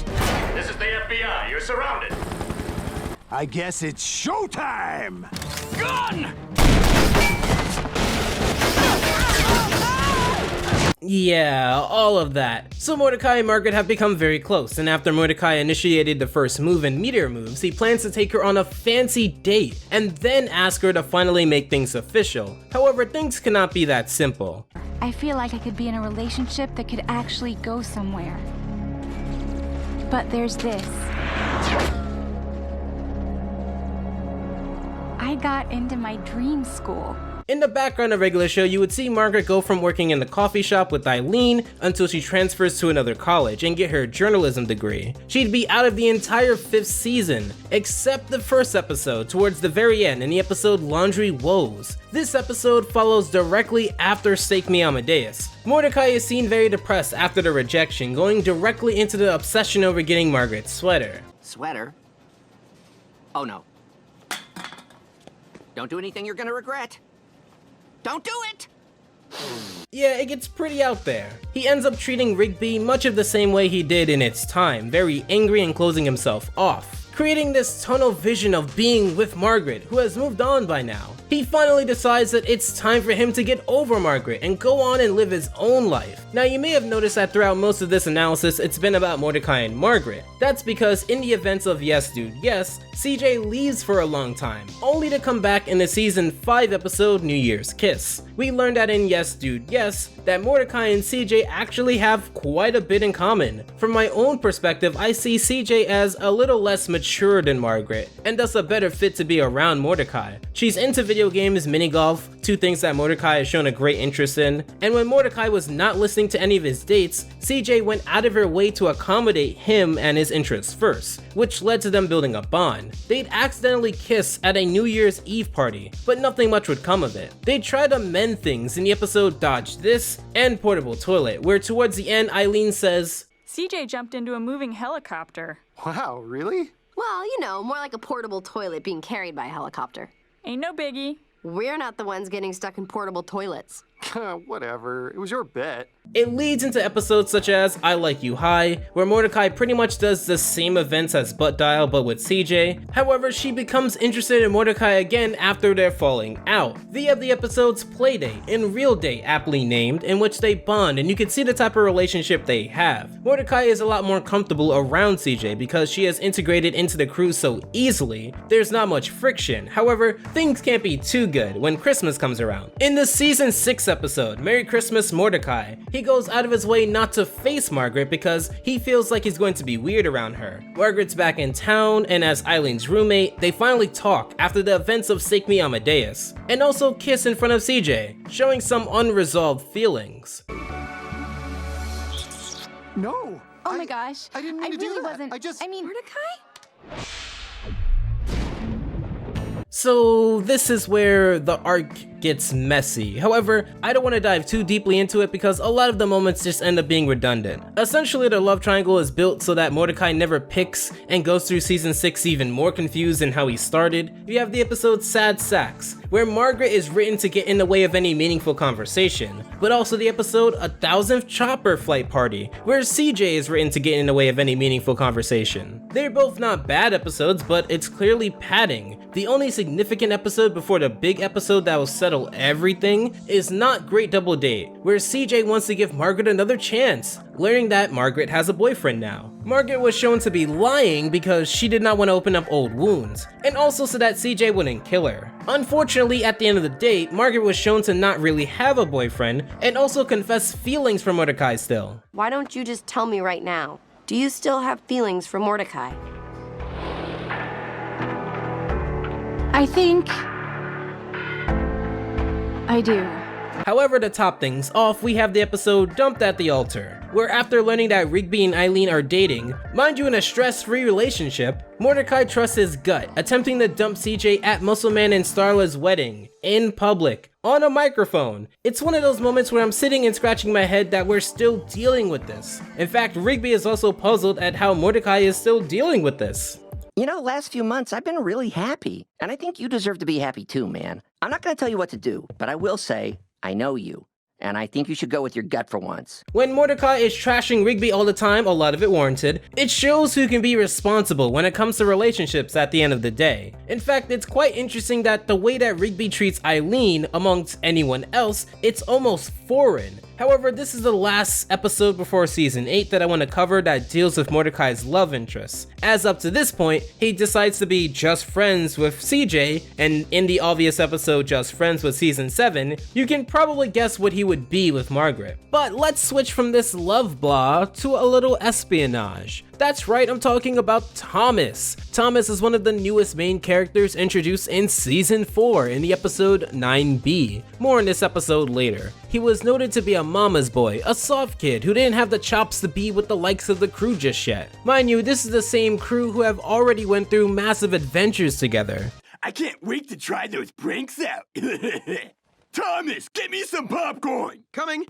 This is the FBI. You're surrounded.
I guess it's showtime!
Gun!
Yeah, all of that. So Mordecai and Margaret have become very close, and after Mordecai initiated the first move in Meteor Moves, he plans to take her on a fancy date, and then ask her to finally make things official. However, things cannot be that simple.
I feel like I could be in a relationship that could actually go somewhere. But there's this. I got into my dream school.
In the background of regular show, you would see Margaret go from working in the coffee shop with Eileen until she transfers to another college and get her journalism degree. She'd be out of the entire 5th season, except the first episode towards the very end in the episode Laundry Woes. This episode follows directly after Stake Me Amadeus. Mordecai is seen very depressed after the rejection, going directly into the obsession over getting Margaret's sweater.
Sweater? Oh no. Don't do anything you're gonna regret. Don't do it!
Yeah, it gets pretty out there. He ends up treating Rigby much of the same way he did in its time, very angry and closing himself off, creating this tunnel vision of being with Margaret, who has moved on by now. He finally decides that it's time for him to get over Margaret and go on and live his own life. Now, you may have noticed that throughout most of this analysis, it's been about Mordecai and Margaret. That's because in the events of Yes Dude Yes, CJ leaves for a long time, only to come back in the season 5 episode New Year's Kiss. We learned that in Yes Dude Yes, that Mordecai and CJ actually have quite a bit in common. From my own perspective, I see CJ as a little less mature than Margaret, and thus a better fit to be around Mordecai. She's into video games, mini golf, two things that Mordecai has shown a great interest in, and when Mordecai was not listening to any of his dates, CJ went out of her way to accommodate him and his interests first, which led to them building a bond. They'd accidentally kiss at a New Year's Eve party, but nothing much would come of it. They'd try to mend things in the episode Dodge This and Portable Toilet, where towards the end Eileen says,
CJ jumped into a moving helicopter.
Wow, really?
Well, you know, more like a portable toilet being carried by a helicopter.
Ain't no biggie.
We're not the ones getting stuck in portable toilets.
Whatever, it was your bet.
It leads into episodes such as I Like You High, where Mordecai pretty much does the same events as Butt Dial but with CJ. However, she becomes interested in Mordecai again after they're falling out, via the episodes Playdate and Real Date, aptly named, in which they bond and you can see the type of relationship they have. Mordecai is a lot more comfortable around CJ because she has integrated into the crew so easily, there's not much friction. However, things can't be too good when Christmas comes around. In the season 6 episode, Merry Christmas Mordecai, he goes out of his way not to face Margaret because he feels like he's going to be weird around her. Margaret's back in town, and as Eileen's roommate, they finally talk after the events of Stake Me Amadeus, and also kiss in front of CJ, showing some unresolved feelings.
No!
Oh my gosh.
I didn't mean to do
really
that.
wasn't. I mean,
Mordecai?
So this is where the arc gets messy. However, I don't want to dive too deeply into it because a lot of the moments just end up being redundant. Essentially, the love triangle is built so that Mordecai never picks and goes through season 6 even more confused than how he started. You have the episode Sad Sacks, where Margaret is written to get in the way of any meaningful conversation, but also the episode 1000th Chopper Flight Party, where CJ is written to get in the way of any meaningful conversation. They're both not bad episodes, but it's clearly padding. The only significant episode before the big episode that will settle everything is Not Great Double Date, where CJ wants to give Margaret another chance, learning that Margaret has a boyfriend now. Margaret was shown to be lying because she did not want to open up old wounds, and also so that CJ wouldn't kill her. Unfortunately, at the end of the date, Margaret was shown to not really have a boyfriend, and also confess feelings for Mordecai still.
Why don't you just tell me right now? Do you still have feelings for Mordecai?
I think I do.
However, to top things off, we have the episode Dumped at the Altar, where after learning that Rigby and Eileen are dating, mind you in a stress-free relationship, Mordecai trusts his gut, attempting to dump CJ at Muscleman and Starla's wedding, in public, on a microphone. It's one of those moments where I'm sitting and scratching my head that we're still dealing with this. In fact, Rigby is also puzzled at how Mordecai is still dealing with this.
You know, last few months I've been really happy, and I think you deserve to be happy too, man. I'm not gonna tell you what to do, but I will say, I know you, and I think you should go with your gut for once.
When Mordecai is trashing Rigby all the time, a lot of it warranted, it shows who can be responsible when it comes to relationships at the end of the day. In fact, it's quite interesting that the way that Rigby treats Eileen amongst anyone else, it's almost foreign. However, this is the last episode before season 8 that I want to cover that deals with Mordecai's love interests. As up to this point, he decides to be just friends with CJ, and in the obvious episode Just Friends with season 7, you can probably guess what he would be with Margaret. But let's switch from this love blah to a little espionage. That's right, I'm talking about Thomas. Thomas is one of the newest main characters introduced in Season 4 in the episode 9B. More in this episode later. He was noted to be a mama's boy, a soft kid who didn't have the chops to be with the likes of the crew just yet. Mind you, this is the same crew who have already went through massive adventures together.
I can't wait to try those pranks out. Thomas, get me some popcorn. Coming.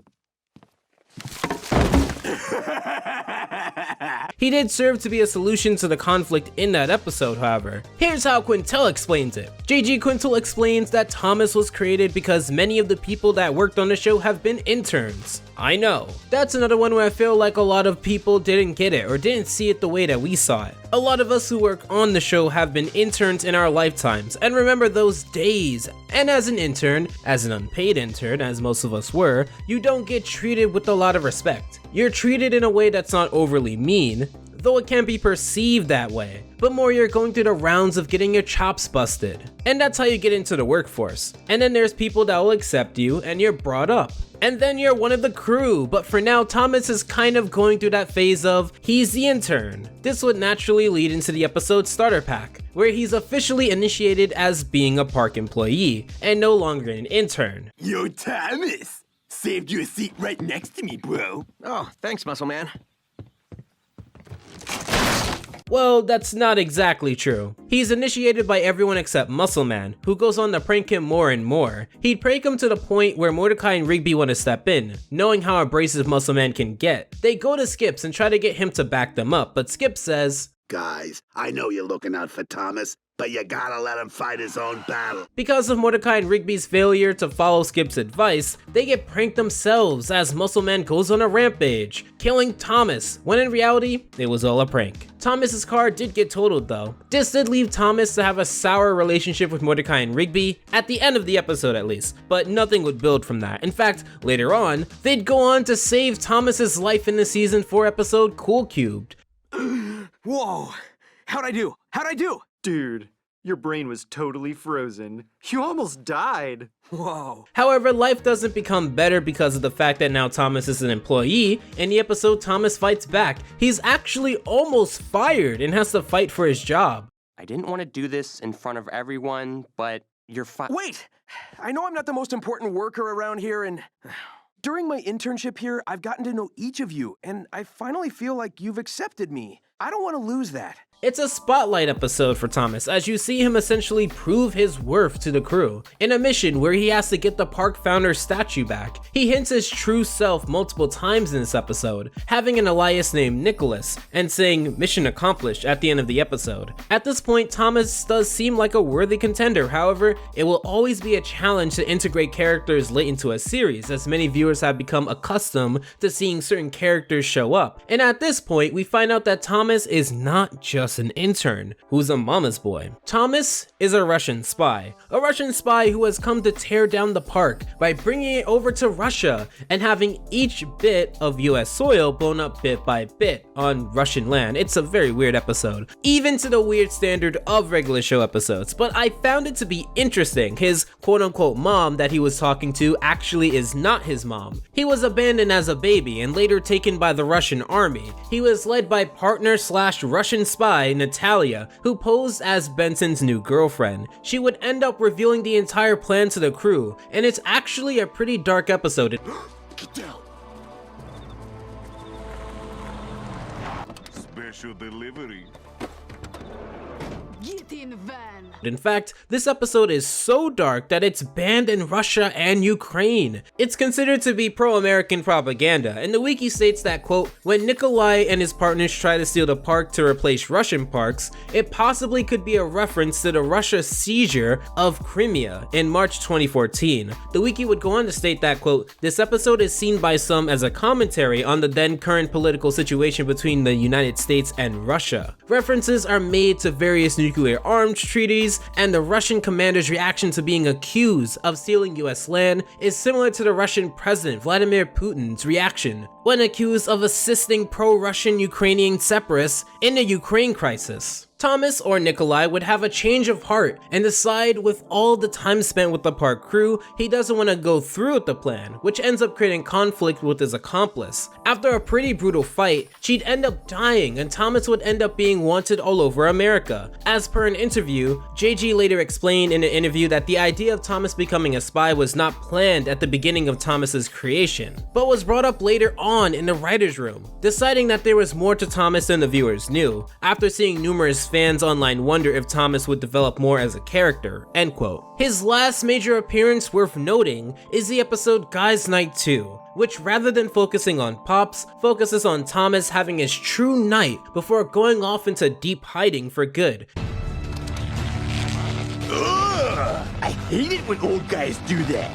He did serve to be a solution to the conflict in that episode, however. Here's how Quintel explains it. JG Quintel explains that Thomas was created because many of the people that worked on the show have been interns. I know. That's another one where I feel like a lot of people didn't get it or didn't see it the way that we saw it. A lot of us who work on the show have been interns in our lifetimes and remember those days. And as an intern, as an unpaid intern, as most of us were, you don't get treated with a lot of respect. You're treated in a way that's not overly mean, though it can be perceived that way, but more you're going through the rounds of getting your chops busted. And that's how you get into the workforce. And then there's people that will accept you and you're brought up. And then you're one of the crew, but for now Thomas is kind of going through that phase of he's the intern. This would naturally lead into the episode starter pack, where he's officially initiated as being a park employee and no longer an intern.
Yo, Thomas! Saved you a seat right next to me, bro.
Oh, thanks, Muscle Man.
Well, that's not exactly true. He's initiated by everyone except Muscle Man, who goes on to prank him more and more. He'd prank him to the point where Mordecai and Rigby want to step in, knowing how abrasive Muscle Man can get. They go to Skips and try to get him to back them up, but Skips says,
"Guys, I know you're looking out for Thomas, but you gotta let him fight his own battle."
Because of Mordecai and Rigby's failure to follow Skip's advice, they get pranked themselves as Muscle Man goes on a rampage, killing Thomas, when in reality, it was all a prank. Thomas's car did get totaled though. This did leave Thomas to have a sour relationship with Mordecai and Rigby, at the end of the episode at least, but nothing would build from that. In fact, later on, they'd go on to save Thomas's life in the Season 4 episode Cool Cubed.
Whoa, how'd I do? How'd I do?
Dude, your brain was totally frozen. You almost died.
Whoa.
However, life doesn't become better because of the fact that now Thomas is an employee. In the episode, Thomas fights back. He's actually almost fired and has to fight for his job.
I didn't want to do this in front of everyone, but you're fine.
Wait! I know I'm not the most important worker around here, and during my internship here, I've gotten to know each of you, and I finally feel like you've accepted me. I don't want to lose that.
It's a spotlight episode for Thomas, as you see him essentially prove his worth to the crew, in a mission where he has to get the park founder's statue back. He hints his true self multiple times in this episode, having an alias named Nicholas, and saying mission accomplished at the end of the episode. At this point, Thomas does seem like a worthy contender, however, it will always be a challenge to integrate characters late into a series, as many viewers have become accustomed to seeing certain characters show up. And at this point, we find out that Thomas is not just an intern who's a mama's boy. Thomas is a Russian spy who has come to tear down the park by bringing it over to Russia and having each bit of US soil blown up bit by bit on Russian land. It's a very weird episode, even to the weird standard of regular show episodes, but I found it to be interesting. His quote-unquote mom that he was talking to actually is not his mom. He was abandoned as a baby and later taken by the Russian army. He was led by partner/Russian spy Natalia, who posed as Benson's new girlfriend. She would end up revealing the entire plan to the crew, and it's actually a pretty dark episode.
Get down.
Special delivery.
Get in the van.
In fact, this episode is so dark that it's banned in Russia and Ukraine. It's considered to be pro-American propaganda, and the wiki states that, quote, when Nikolai and his partners try to steal the park to replace Russian parks, it possibly could be a reference to the Russia seizure of Crimea in March 2014. The wiki would go on to state that, quote, this episode is seen by some as a commentary on the then current political situation between the United States and Russia. References are made to various nuclear arms treaties, and the Russian commander's reaction to being accused of stealing US land is similar to the Russian President Vladimir Putin's reaction when accused of assisting pro-Russian Ukrainian separatists in the Ukraine crisis. Thomas, or Nikolai, would have a change of heart and decide with all the time spent with the park crew, he doesn't want to go through with the plan, which ends up creating conflict with his accomplice. After a pretty brutal fight, she'd end up dying and Thomas would end up being wanted all over America. As per an interview, JG later explained in an interview that the idea of Thomas becoming a spy was not planned at the beginning of Thomas's creation, but was brought up later on in the writer's room, deciding that there was more to Thomas than the viewers knew, after seeing numerous fans online wonder if Thomas would develop more as a character, end quote. His last major appearance worth noting is the episode Guys Night 2, which rather than focusing on Pops, focuses on Thomas having his true night before going off into deep hiding for good.
Ugh, I hate it when old guys do that.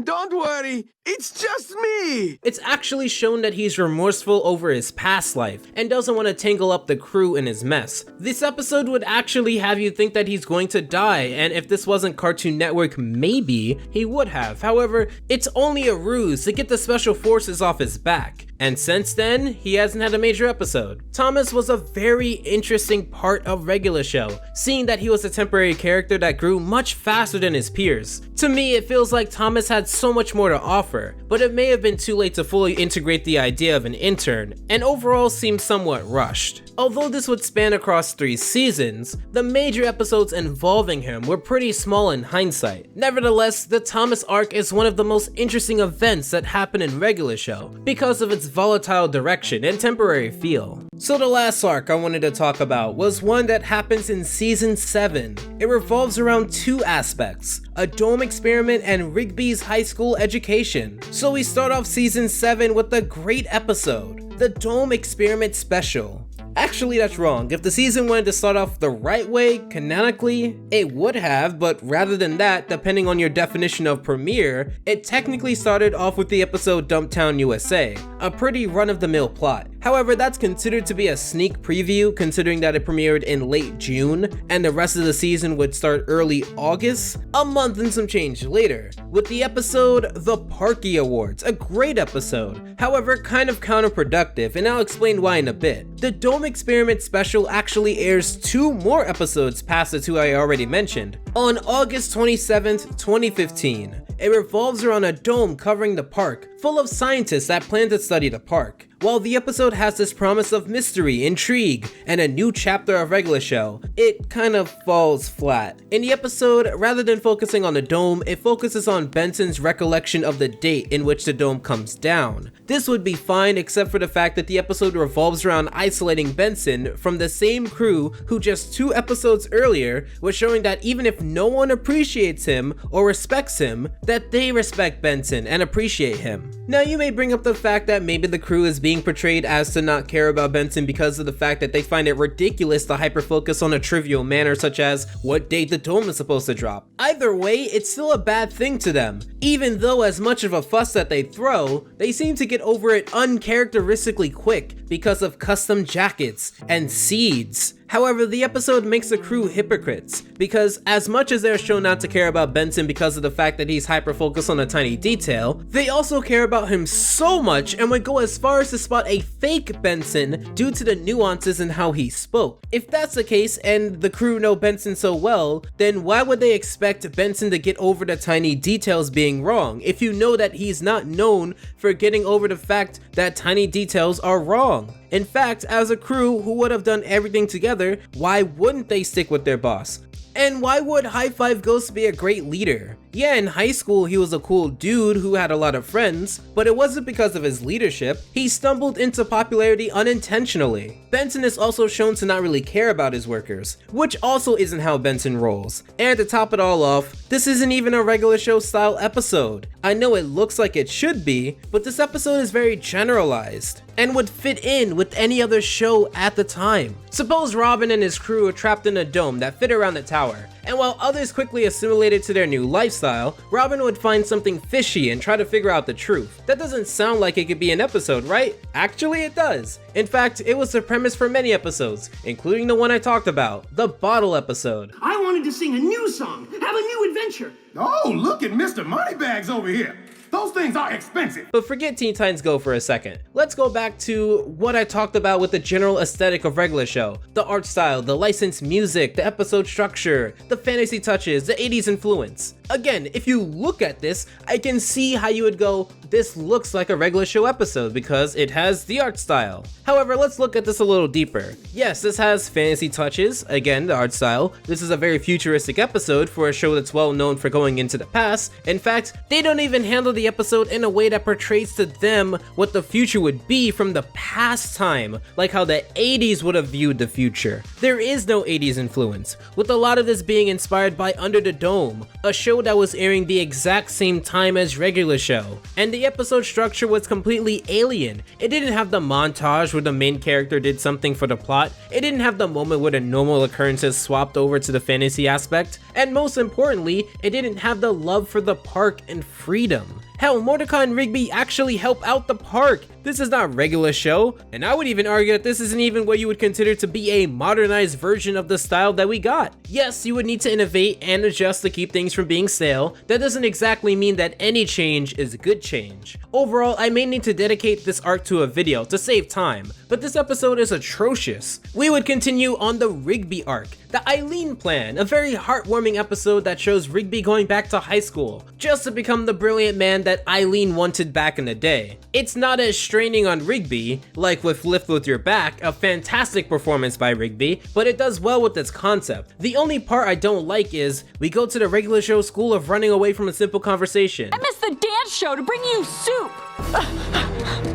Don't worry, it's just me!
It's actually shown that he's remorseful over his past life and doesn't want to tangle up the crew in his mess. This episode would actually have you think that he's going to die, and if this wasn't Cartoon Network, maybe he would have. However, it's only a ruse to get the special forces off his back. And since then, he hasn't had a major episode. Thomas was a very interesting part of regular show, seeing that he was a temporary character that grew much faster than his peers. To me, it feels like Thomas had so much more to offer, but it may have been too late to fully integrate the idea of an intern, and overall seemed somewhat rushed. Although this would span across 3 seasons, the major episodes involving him were pretty small in hindsight. Nevertheless, the Thomas arc is one of the most interesting events that happen in regular show, because of its volatile direction and temporary feel. So the last arc I wanted to talk about was one that happens in season 7. It revolves around 2 aspects, a dome experiment and Rigby's high school education. So we start off season 7 with a great episode, the Dome Experiment Special. Actually, that's wrong. If the season wanted to start off the right way, canonically, it would have, but rather than that, depending on your definition of premiere, it technically started off with the episode Dumptown USA, a pretty run-of-the-mill plot. However, that's considered to be a sneak preview considering that it premiered in late June, and the rest of the season would start early August, a month and some change later, with the episode The Parky Awards, a great episode, however kind of counterproductive, and I'll explain why in a bit. The Dome Experiment Special actually airs 2 more episodes past the 2 I already mentioned, on August 27th, 2015. It revolves around a dome covering the park, full of scientists that plan to study the park. While the episode has this promise of mystery, intrigue, and a new chapter of regular show, it kind of falls flat. In the episode, rather than focusing on the dome, it focuses on Benson's recollection of the date in which the dome comes down. This would be fine except for the fact that the episode revolves around isolating Benson from the same crew who just 2 episodes earlier was showing that even if no one appreciates him or respects him, that they respect Benson and appreciate him. Now you may bring up the fact that maybe the crew is being portrayed as to not care about Benson because of the fact that they find it ridiculous to hyper-focus on a trivial manner such as what date the dome is supposed to drop. Either way, it's still a bad thing to them. Even though as much of a fuss that they throw, they seem to get over it uncharacteristically quick because of custom jackets and seeds. However, the episode makes the crew hypocrites, because as much as they're shown not to care about Benson because of the fact that he's hyper-focused on a tiny detail, they also care about him so much and would go as far as to spot a fake Benson due to the nuances in how he spoke. If that's the case, and the crew know Benson so well, then why would they expect Benson to get over the tiny details being wrong, if you know that he's not known for getting over the fact that tiny details are wrong? In fact, as a crew who would have done everything together, why wouldn't they stick with their boss? And why would High Five Ghost be a great leader? Yeah, in high school he was a cool dude who had a lot of friends, but it wasn't because of his leadership. He stumbled into popularity unintentionally. Benson is also shown to not really care about his workers, which also isn't how Benson rolls. And to top it all off, this isn't even a regular show style episode. I know it looks like it should be, but this episode is very generalized and would fit in with any other show at the time. Suppose Robin and his crew are trapped in a dome that fit around the tower, and while others quickly assimilated to their new lifestyle, Robin would find something fishy and try to figure out the truth. That doesn't sound like it could be an episode, right? Actually, it does. In fact, it was the premise for many episodes, including the one I talked about, the bottle episode.
I wanted to sing a new song, have a new adventure.
Oh, look at Mr. Moneybags over here. Those things are expensive.
But forget Teen Titans Go for a second. Let's go back to what I talked about with the general aesthetic of regular show. The art style, the licensed music, the episode structure, the fantasy touches, the 80s influence. Again, if you look at this, I can see how you would go, this looks like a regular show episode because it has the art style. However, let's look at this a little deeper. Yes, this has fantasy touches, again, the art style. This is a very futuristic episode for a show that's well known for going into the past. In fact, they don't even handle the episode in a way that portrays to them what the future would be from the past time, like how the 80s would have viewed the future. There is no 80s influence, with a lot of this being inspired by Under the Dome, a show that was airing the exact same time as regular show. And the episode structure was completely alien. It didn't have the montage where the main character did something for the plot. It didn't have the moment where the normal occurrences swapped over to the fantasy aspect. And most importantly, it didn't have the love for the park and freedom. Hell, Mordecai and Rigby actually help out the park. This is not a regular show, and I would even argue that this isn't even what you would consider to be a modernized version of the style that we got. Yes, you would need to innovate and adjust to keep things from being stale. That doesn't exactly mean that any change is good change. Overall, I may need to dedicate this arc to a video to save time, but this episode is atrocious. We would continue on the Rigby arc, the Eileen plan, a very heartwarming episode that shows Rigby going back to high school, just to become the brilliant man that Eileen wanted back in the day. It's not as straining on Rigby, like with Lift With Your Back, a fantastic performance by Rigby, but it does well with its concept. The only part I don't like is, we go to the regular show school of running away from a simple conversation.
I missed the dance show to bring you soup!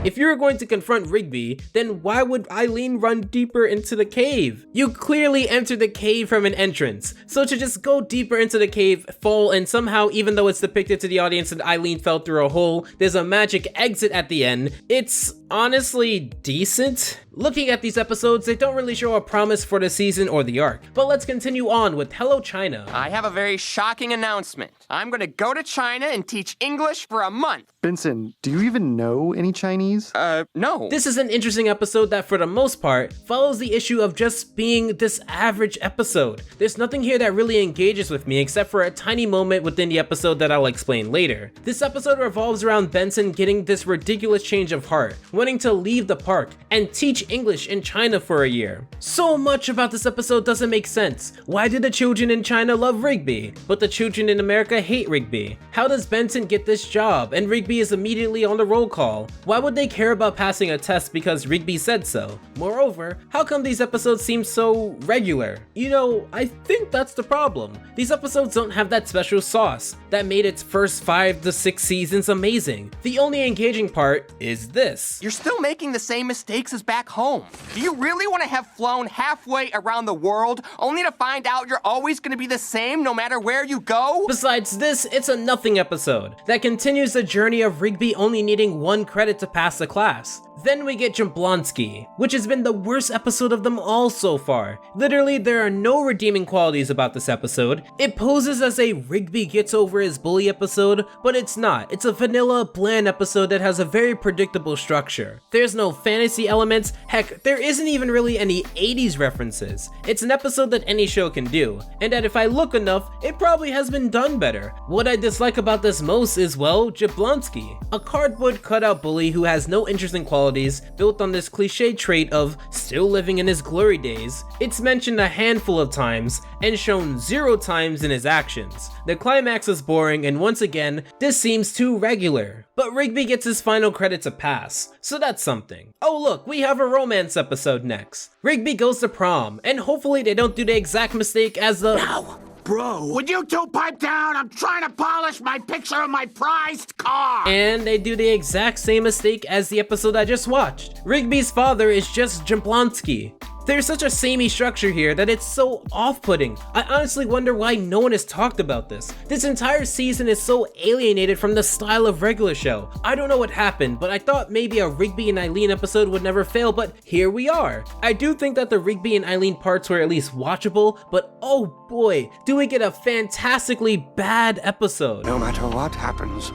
If you were going to confront Rigby, then why would Eileen run deeper into the cave? You clearly entered the cave from an entrance, so to just go deeper into the cave, fall, and somehow, even though it's depicted to the audience that Eileen fell through a hole, there's a magic exit at the end, it's honestly decent. Looking at these episodes, they don't really show a promise for the season or the arc, but let's continue on with Hello China.
I have a very shocking announcement. I'm gonna go to China and teach English for a month.
Benson, do you even know any Chinese?
No.
This is an interesting episode that for the most part follows the issue of just being this average episode. There's nothing here that really engages with me except for a tiny moment within the episode that I'll explain later. This episode revolves around Benson getting this ridiculous change of heart, wanting to leave the park and teach English in China for a year. So much about this episode doesn't make sense. Why do the children in China love Rigby, but the children in America hate Rigby? How does Benson get this job and Rigby is immediately on the roll call? Why would they care about passing a test because Rigby said so? Moreover, how come these episodes seem so regular? You know, I think that's the problem. These episodes don't have that special sauce that made its first 5 to 6 seasons amazing. The only engaging part is this.
You're still making the same mistakes as back home. Do you really want to have flown halfway around the world only to find out you're always going to be the same no matter where you go?
Besides this, it's a nothing episode that continues the journey of Rigby only needing 1 credit to pass the class. Then we get Jablonski, which has been the worst episode of them all so far. Literally, there are no redeeming qualities about this episode. It poses as a Rigby gets over his bully episode, but it's not. It's a vanilla, bland episode that has a very predictable structure. There's no fantasy elements, heck, there isn't even really any 80s references. It's an episode that any show can do, and that if I look enough, it probably has been done better. What I dislike about this most is, well, Jablonski, a cardboard cutout bully who has no interesting qualities built on this cliche trait of still living in his glory days. It's mentioned a handful of times and shown 0 times in his actions. The climax is boring, and once again, this seems too regular. But Rigby gets his final credit to pass, so that's something. Oh look, we have a romance episode next. Rigby goes to prom, and hopefully they don't do the exact mistake as the—
No! Bro, would you two pipe down? I'm trying to polish my picture of my prized car!
And they do the exact same mistake as the episode I just watched. Rigby's father is just Jablonski. There's such a samey structure here that it's so off-putting. I honestly wonder why no one has talked about this. This entire season is so alienated from the style of regular show. I don't know what happened, but I thought maybe a Rigby and Eileen episode would never fail, but here we are. I do think that the Rigby and Eileen parts were at least watchable, but oh boy, do we get a fantastically bad episode.
No matter what happens,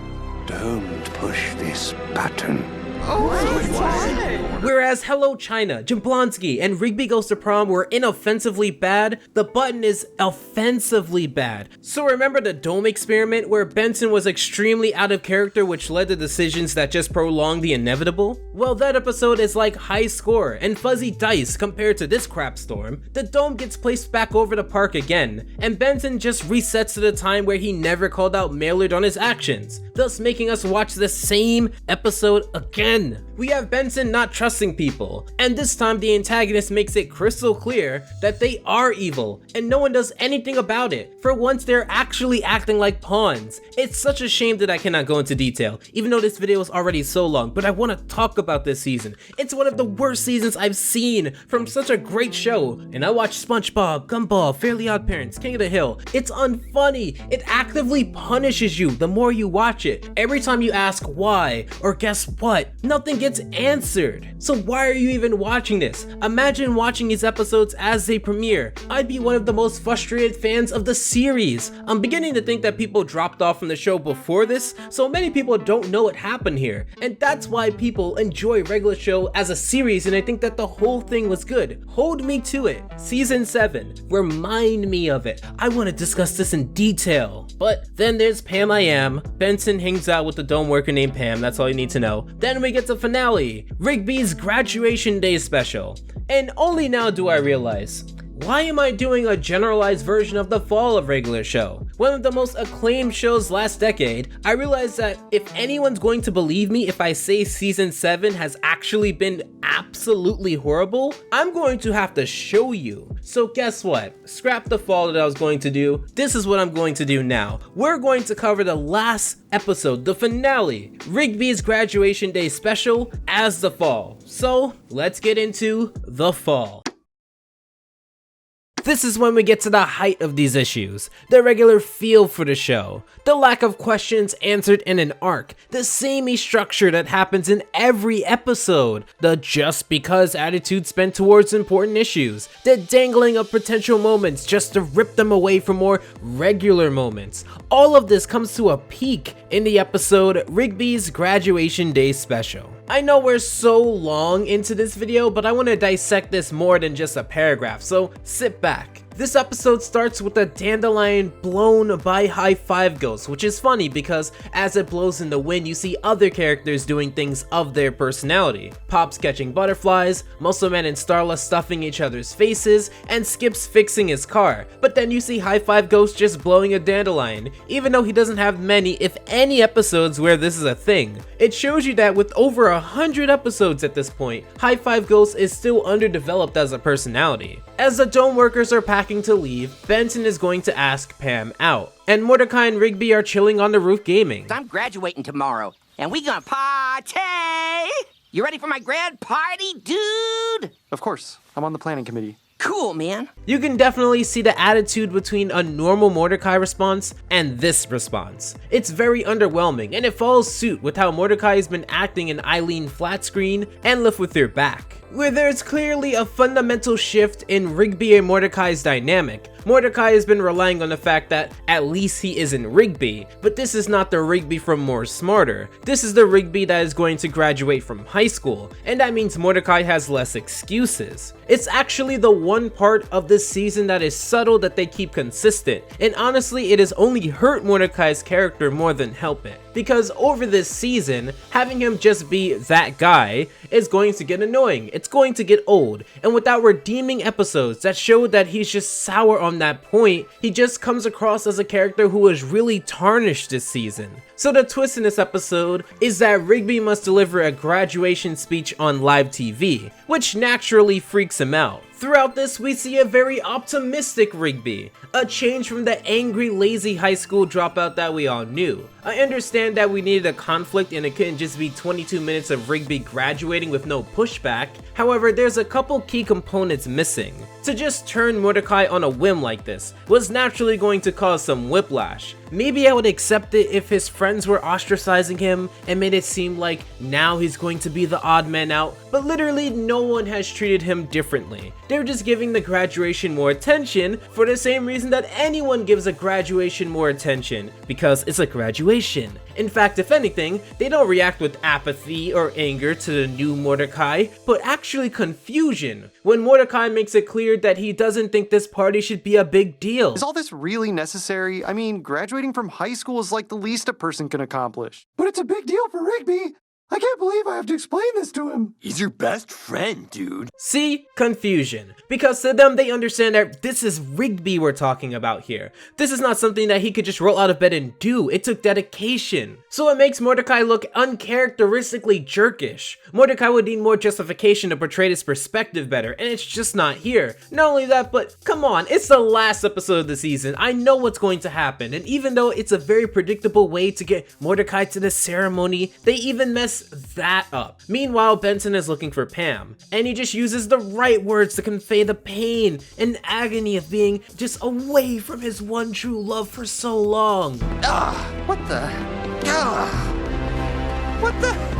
don't push this button.
Whereas Hello China, Jablonski, and Rigby Goes to Prom were inoffensively bad, The Button is offensively bad. So remember the dome experiment where Benson was extremely out of character, which led to decisions that just prolonged the inevitable? Well, that episode is like high score and fuzzy dice compared to this crap storm. The dome gets placed back over the park again, and Benson just resets to the time where he never called out Maillard on his actions, thus making us watch the same episode again. We have Benson not trusting people, and this time the antagonist makes it crystal clear that they are evil, and no one does anything about it. For once, they're actually acting like pawns. It's such a shame that I cannot go into detail, even though this video is already so long, but I want to talk about this season. It's one of the worst seasons I've seen from such a great show, and I watched SpongeBob, Gumball, Fairly Odd Parents, King of the Hill. It's unfunny. It actively punishes you the more you watch it. Every time you ask why, or guess what, nothing gets answered. So why are you even watching this? Imagine watching these episodes as they premiere. I'd be one of the most frustrated fans of the series. I'm beginning to think that people dropped off from the show before this, so many people don't know what happened here. And that's why people enjoy regular show as a series, and I think that the whole thing was good. Hold me to it. Season 7. Remind me of it. I want to discuss this in detail. But then there's Pam I Am. Benson hangs out with a dome worker named Pam, that's all you need to know. Then we get to finale, Rigby's graduation day special. And only now do I realize, why am I doing a generalized version of the fall of regular show? One of the most acclaimed shows last decade. I realized that if anyone's going to believe me if I say season 7 has actually been absolutely horrible, I'm going to have to show you. So guess what? Scrap the fall that I was going to do. This is what I'm going to do now. We're going to cover the last episode, the finale, Rigby's graduation day special as the fall. So let's get into the fall. This is when we get to the height of these issues, the regular feel for the show, the lack of questions answered in an arc, the samey structure that happens in every episode, the just because attitude spent towards important issues, the dangling of potential moments just to rip them away from more regular moments. All of this comes to a peak in the episode Rigby's graduation day special. I know we're so long into this video, but I want to dissect this more than just a paragraph, so sit back. This episode starts with a dandelion blown by High Five Ghost, which is funny because as it blows in the wind, you see other characters doing things of their personality. Pop's catching butterflies, Muscle Man and Starla stuffing each other's faces, and Skip's fixing his car. But then you see High Five Ghost just blowing a dandelion, even though he doesn't have many, if any, episodes where this is a thing. It shows you that with over 100 episodes at this point, High Five Ghost is still underdeveloped as a personality. As the dome workers are packing to leave, Benson is going to ask Pam out, and Mordecai and Rigby are chilling on the roof gaming.
I'm graduating tomorrow, and we gonna party! You ready for my grad party, dude?
Of course, I'm on the planning committee.
Cool, man.
You can definitely see the attitude between a normal Mordecai response and this response. It's very underwhelming, and it follows suit with how Mordecai has been acting in Eileen Flat Screen and Lift With Your Back, where there's clearly a fundamental shift in Rigby and Mordecai's dynamic. Mordecai has been relying on the fact that at least he isn't Rigby, but this is not the Rigby from More Smarter. This is the Rigby that is going to graduate from high school, and that means Mordecai has less excuses. It's actually the one part of this season that is subtle that they keep consistent, and honestly it has only hurt Mordecai's character more than help it. Because over this season, having him just be that guy is going to get annoying, it's going to get old, and without redeeming episodes that show that he's just sour on that point, he just comes across as a character who was really tarnished this season. So the twist in this episode is that Rigby must deliver a graduation speech on live TV, which naturally freaks him out. Throughout this, we see a very optimistic Rigby, a change from the angry, lazy high school dropout that we all knew. I understand that we needed a conflict and it couldn't just be 22 minutes of Rigby graduating with no pushback. However, there's a couple key components missing. To just turn Mordecai on a whim like this was naturally going to cause some whiplash. Maybe I would accept it if his friends were ostracizing him and made it seem like now he's going to be the odd man out, but literally no one has treated him differently. They're just giving the graduation more attention for the same reason that anyone gives a graduation more attention, because it's a graduation. In fact, if anything, they don't react with apathy or anger to the new Mordecai, but actually confusion, when Mordecai makes it clear that he doesn't think this party should be a big deal.
Is all this really necessary? I mean, graduating from high school is like the least a person can accomplish.
But it's a big deal for Rigby. I can't believe I have to explain this to him.
He's your best friend, dude.
See? Confusion. Because to them, they understand that this is Rigby we're talking about here. This is not something that he could just roll out of bed and do. It took dedication. So it makes Mordecai look uncharacteristically jerkish. Mordecai would need more justification to portray his perspective better, and it's just not here. Not only that, but come on, it's the last episode of the season. I know what's going to happen, and even though it's a very predictable way to get Mordecai to the ceremony, they even mess that up. Meanwhile, Benson is looking for Pam, and he just uses the right words to convey the pain and agony of being just away from his one true love for so long.
What the? What the?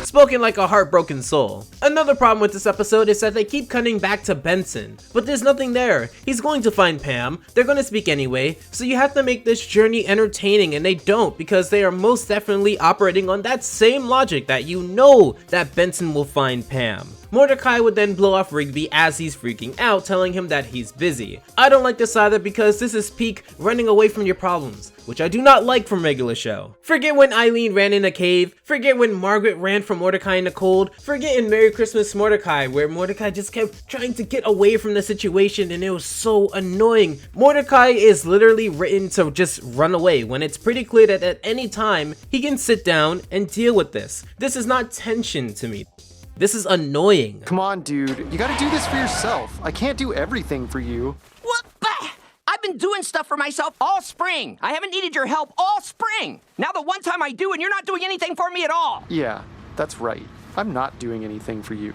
Spoken like a heartbroken soul. Another problem with this episode is that they keep cutting back to Benson, but there's nothing there. He's going to find Pam, they're going to speak anyway, so you have to make this journey entertaining, and they don't, because they are most definitely operating on that same logic that you know that Benson will find Pam. Mordecai would then blow off Rigby as he's freaking out, telling him that he's busy. I don't like this either because this is peak running away from your problems, which I do not like from regular show. Forget when Eileen ran in a cave, forget when Margaret ran from Mordecai in the cold, forget in Merry Christmas Mordecai where Mordecai just kept trying to get away from the situation and it was so annoying. Mordecai is literally written to just run away when it's pretty clear that at any time he can sit down and deal with this. This is not tension to me. This is annoying.
Come on, dude. You gotta do this for yourself. I can't do everything for you.
What? I've been doing stuff for myself all spring. I haven't needed your help all spring. Now the one time I do and you're not doing anything for me at all.
Yeah, that's right. I'm not doing anything for you.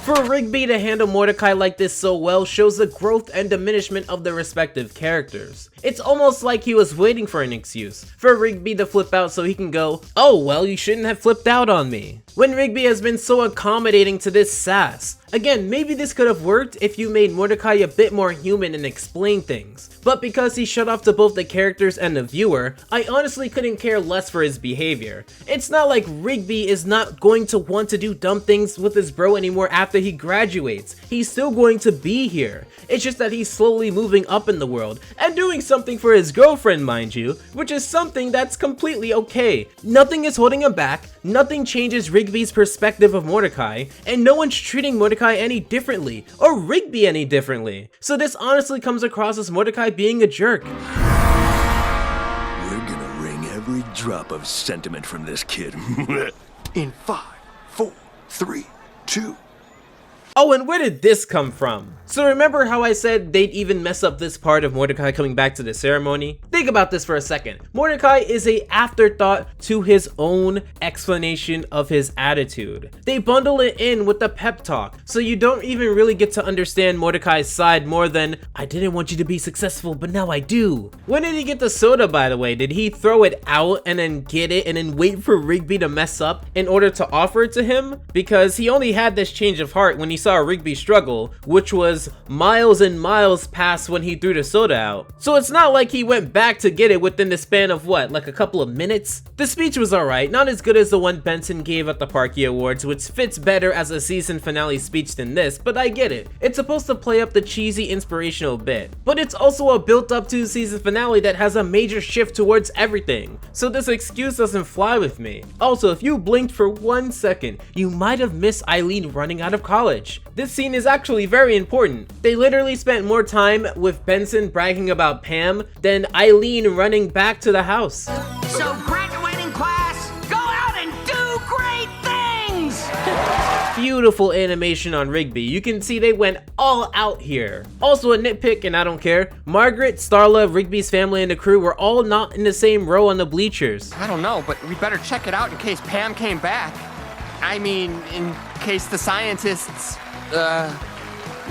For Rigby to handle Mordecai like this so well shows the growth and diminishment of the respective characters. It's almost like he was waiting for an excuse for Rigby to flip out so he can go, oh well, you shouldn't have flipped out on me. When Rigby has been so accommodating to this sass. Again, maybe this could have worked if you made Mordecai a bit more human and explained things. But because he shut off to both the characters and the viewer, I honestly couldn't care less for his behavior. It's not like Rigby is not going to want to do dumb things with his bro anymore after he graduates. He's still going to be here. It's just that he's slowly moving up in the world and doing something for his girlfriend, mind you, which is something that's completely okay. Nothing is holding him back, nothing changes Rigby's perspective of Mordecai, and no one's treating Mordecai any differently, or Rigby any differently. So this honestly comes across as Mordecai being a jerk.
We're gonna wring every drop of sentiment from this kid.
In 5, 4, 3, 2.
Oh, and where did this come from? So remember how I said they'd even mess up this part of Mordecai coming back to the ceremony? Think about this for a second. Mordecai is an afterthought to his own explanation of his attitude. They bundle it in with the pep talk, so you don't even really get to understand Mordecai's side more than, I didn't want you to be successful, but now I do. When did he get the soda, by the way? Did he throw it out and then get it and then wait for Rigby to mess up in order to offer it to him? Because he only had this change of heart when he saw Rigby struggle, which was miles and miles past when he threw the soda out. So it's not like he went back to get it within the span of what, like a couple of minutes? The speech was alright, not as good as the one Benson gave at the Parky Awards, which fits better as a season finale speech than this, but I get it. It's supposed to play up the cheesy inspirational bit, but it's also a built up to season finale that has a major shift towards everything. So this excuse doesn't fly with me. Also, if you blinked for 1 second, you might have missed Eileen running out of college. This scene is actually very important. They literally spent more time with Benson bragging about Pam than Eileen running back to the house.
So graduating class, go out and do great things!
Beautiful animation on Rigby. You can see they went all out here. Also a nitpick, and I don't care, Margaret, Starla, Rigby's family, and the crew were all not in the same row on the bleachers.
I don't know, but we better check it out in case Pam came back. I mean, in case the scientists,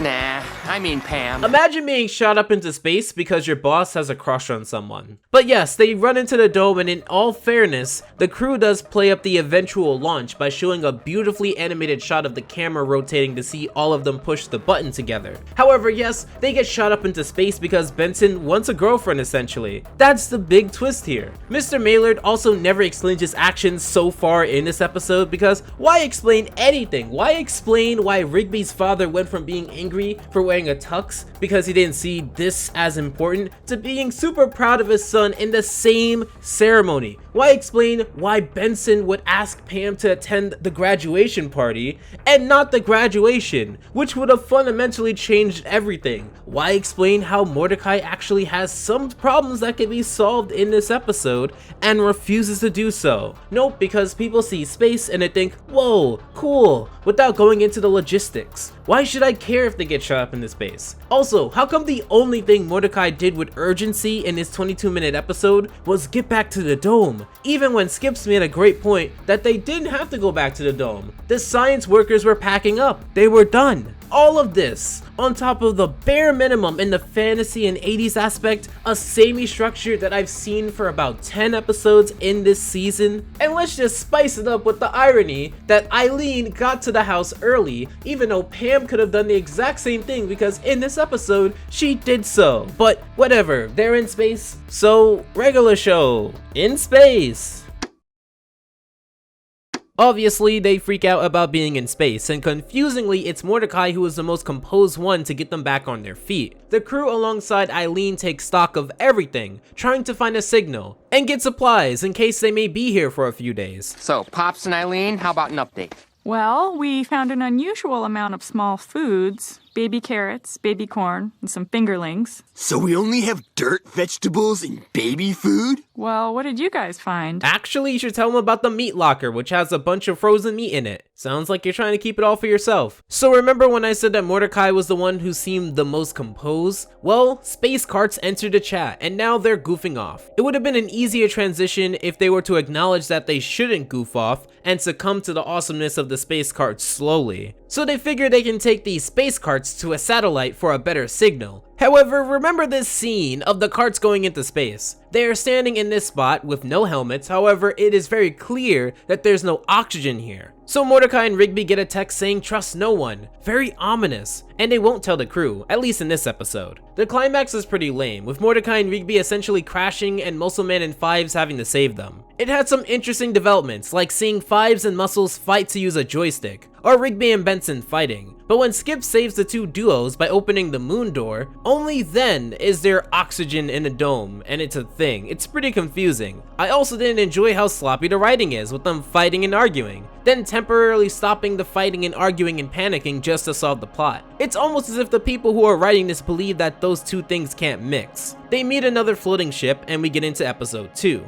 Nah, I mean Pam.
Imagine being shot up into space because your boss has a crush on someone. But yes, they run into the dome, and in all fairness, the crew does play up the eventual launch by showing a beautifully animated shot of the camera rotating to see all of them push the button together. However, yes, they get shot up into space because Benson wants a girlfriend essentially. That's the big twist here. Mr. Maillard also never explains his actions so far in this episode, because why explain anything? Why explain why Rigby's father went from being angry for wearing a tux because he didn't see this as important to being super proud of his son in the same ceremony? Why explain why Benson would ask Pam to attend the graduation party and not the graduation, which would have fundamentally changed everything? Why explain how Mordecai actually has some problems that can be solved in this episode and refuses to do so? Nope, because people see space and they think, whoa, cool, without going into the logistics. Why should I care if they get shot up into space? Also, how come the only thing Mordecai did with urgency in his 22-minute episode was get back to the dome? Even when Skips made a great point that they didn't have to go back to the dome. The science workers were packing up. They were done. All of this, on top of the bare minimum in the fantasy and 80s aspect, a samey structure that I've seen for about 10 episodes in this season. And let's just spice it up with the irony that Eileen got to the house early, even though Pam could have done the exact same thing because in this episode, she did so. But whatever, they're in space, so regular show, in space. Obviously, they freak out about being in space, and confusingly, it's Mordecai who is the most composed one to get them back on their feet. The crew alongside Eileen take stock of everything, trying to find a signal, and get supplies in case they may be here for a few days.
So, Pops and Eileen, how about an update?
Well, we found an unusual amount of small foods. Baby carrots, baby corn, and some fingerlings.
So we only have dirt, vegetables, and baby food?
Well, what did you guys find?
Actually, you should tell them about the meat locker, which has a bunch of frozen meat in it. Sounds like you're trying to keep it all for yourself. So remember when I said that Mordecai was the one who seemed the most composed? Well, space carts entered the chat, and now they're goofing off. It would have been an easier transition if they were to acknowledge that they shouldn't goof off and succumb to the awesomeness of the space carts slowly. So they figure they can take these space carts to a satellite for a better signal. However, remember this scene of the carts going into space. They are standing in this spot with no helmets, however, it is very clear that there's no oxygen here. So Mordecai and Rigby get a text saying trust no one, very ominous, and they won't tell the crew, at least in this episode. The climax is pretty lame, with Mordecai and Rigby essentially crashing and Muscleman and Fives having to save them. It had some interesting developments, like seeing Fives and Muscles fight to use a joystick, or Rigby and Benson fighting. But when Skip saves the two duos by opening the moon door, only then is there oxygen in the dome, and it's a thing. It's pretty confusing. I also didn't enjoy how sloppy the writing is, with them fighting and arguing, then temporarily stopping the fighting and arguing and panicking just to solve the plot. It's almost as if the people who are writing this believe that those two things can't mix. They meet another floating ship, and we get into episode 2.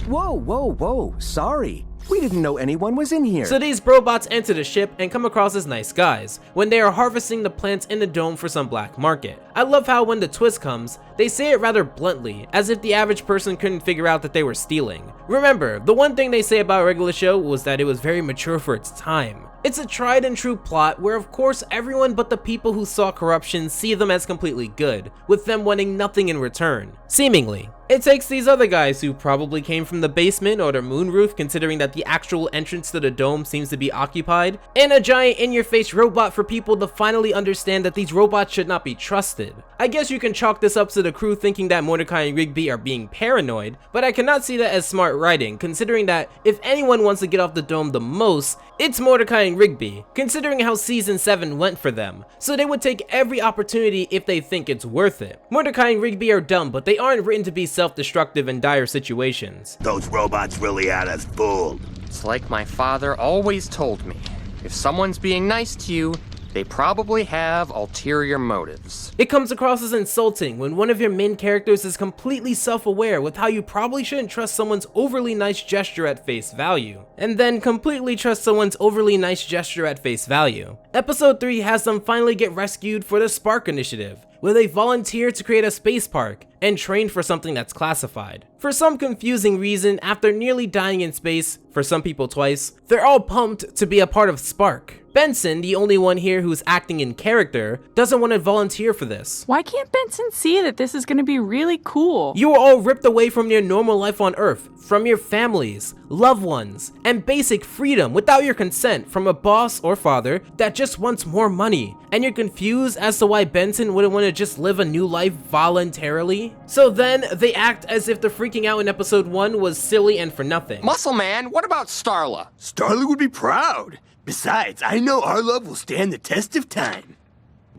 Whoa, whoa, whoa, sorry. We didn't know anyone was in here.
So these robots enter the ship and come across as nice guys when they are harvesting the plants in the dome for some black market. I love how when the twist comes, they say it rather bluntly, as if the average person couldn't figure out that they were stealing. Remember, the one thing they say about a regular show was that it was very mature for its time. It's a tried and true plot where of course everyone but the people who saw corruption see them as completely good, with them wanting nothing in return, seemingly. It takes these other guys who probably came from the basement or the moon roof, considering that the actual entrance to the dome seems to be occupied, and a giant in-your-face robot for people to finally understand that these robots should not be trusted. I guess you can chalk this up to the crew thinking that Mordecai and Rigby are being paranoid, but I cannot see that as smart writing, considering that if anyone wants to get off the dome the most, it's Mordecai and Rigby, considering how season 7 went for them, so they would take every opportunity if they think it's worth it. Mordecai and Rigby are dumb, but they aren't written to be self-destructive in dire situations.
Those robots really had us fooled.
It's like my father always told me. If someone's being nice to you, They probably have ulterior motives.
It comes across as insulting when one of your main characters is completely self-aware with how you probably shouldn't trust someone's overly nice gesture at face value, and then completely trust someone's overly nice gesture at face value. Episode 3 has them finally get rescued for the Spark Initiative, where they volunteer to create a space park and train for something that's classified. For some confusing reason, after nearly dying in space, for some people twice, they're all pumped to be a part of Spark. Benson, the only one here who's acting in character, doesn't want to volunteer for this.
Why can't Benson see that this is going to be really cool?
You were all ripped away from your normal life on Earth, from your families, loved ones, and basic freedom without your consent from a boss or father that just wants more money, and you're confused as to why Benson wouldn't want to just live a new life voluntarily? So then, they act as if the freaking out in episode 1 was silly and for nothing.
Muscle Man, what about Starla?
Starla would be proud. Besides, I know our love will stand the test of time.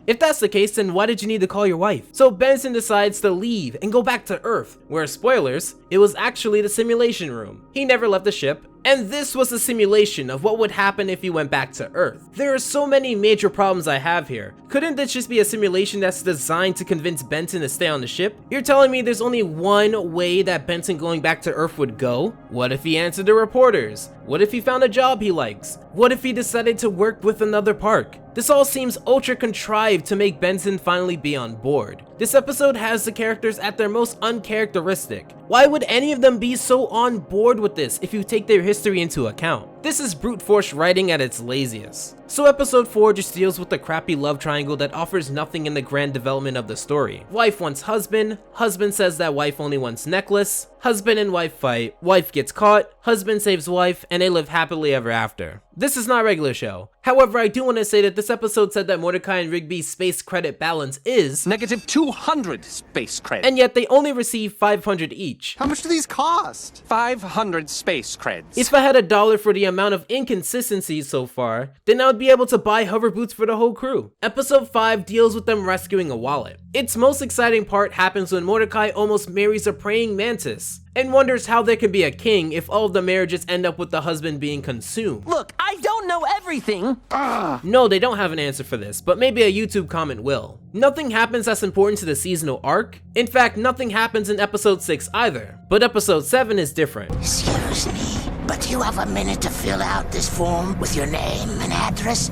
If that's the case, then why did you need to call your wife? So Benson decides to leave and go back to Earth, where, spoilers, it was actually the simulation room. He never left the ship, and this was a simulation of what would happen if he went back to Earth. There are so many major problems I have here. Couldn't this just be a simulation that's designed to convince Benson to stay on the ship? You're telling me there's only one way that Benson going back to Earth would go? What if he answered the reporters? What if he found a job he likes? What if he decided to work with another park? This all seems ultra contrived to make Benson finally be on board. This episode has the characters at their most uncharacteristic. Why would any of them be so on board with this if you take their history into account? This is brute force writing at its laziest. So episode 4 just deals with the crappy love triangle that offers nothing in the grand development of the story. Wife wants husband, husband says that wife only wants necklace, husband and wife fight, wife gets caught, husband saves wife, and they live happily ever after. This is not a regular show. However, I do want to say that this episode said that Mordecai and Rigby's space credit balance is
negative 200 space credits.
And yet they only receive 500 each.
How much do these cost?
500 space creds.
If I had $1 for the amount of inconsistencies so far, then I would be able to buy hover boots for the whole crew. Episode 5 deals with them rescuing a wallet. Its most exciting part happens when Mordecai almost marries a praying mantis, and wonders how there can be a king if all of the marriages end up with the husband being consumed.
Look, I don't know everything.
No, they don't have an answer for this, but maybe a YouTube comment will. Nothing happens that's important to the seasonal arc. In fact, nothing happens in episode 6 either, but episode 7 is different.
Excuse me, but do you have a minute to fill out this form with your name and address?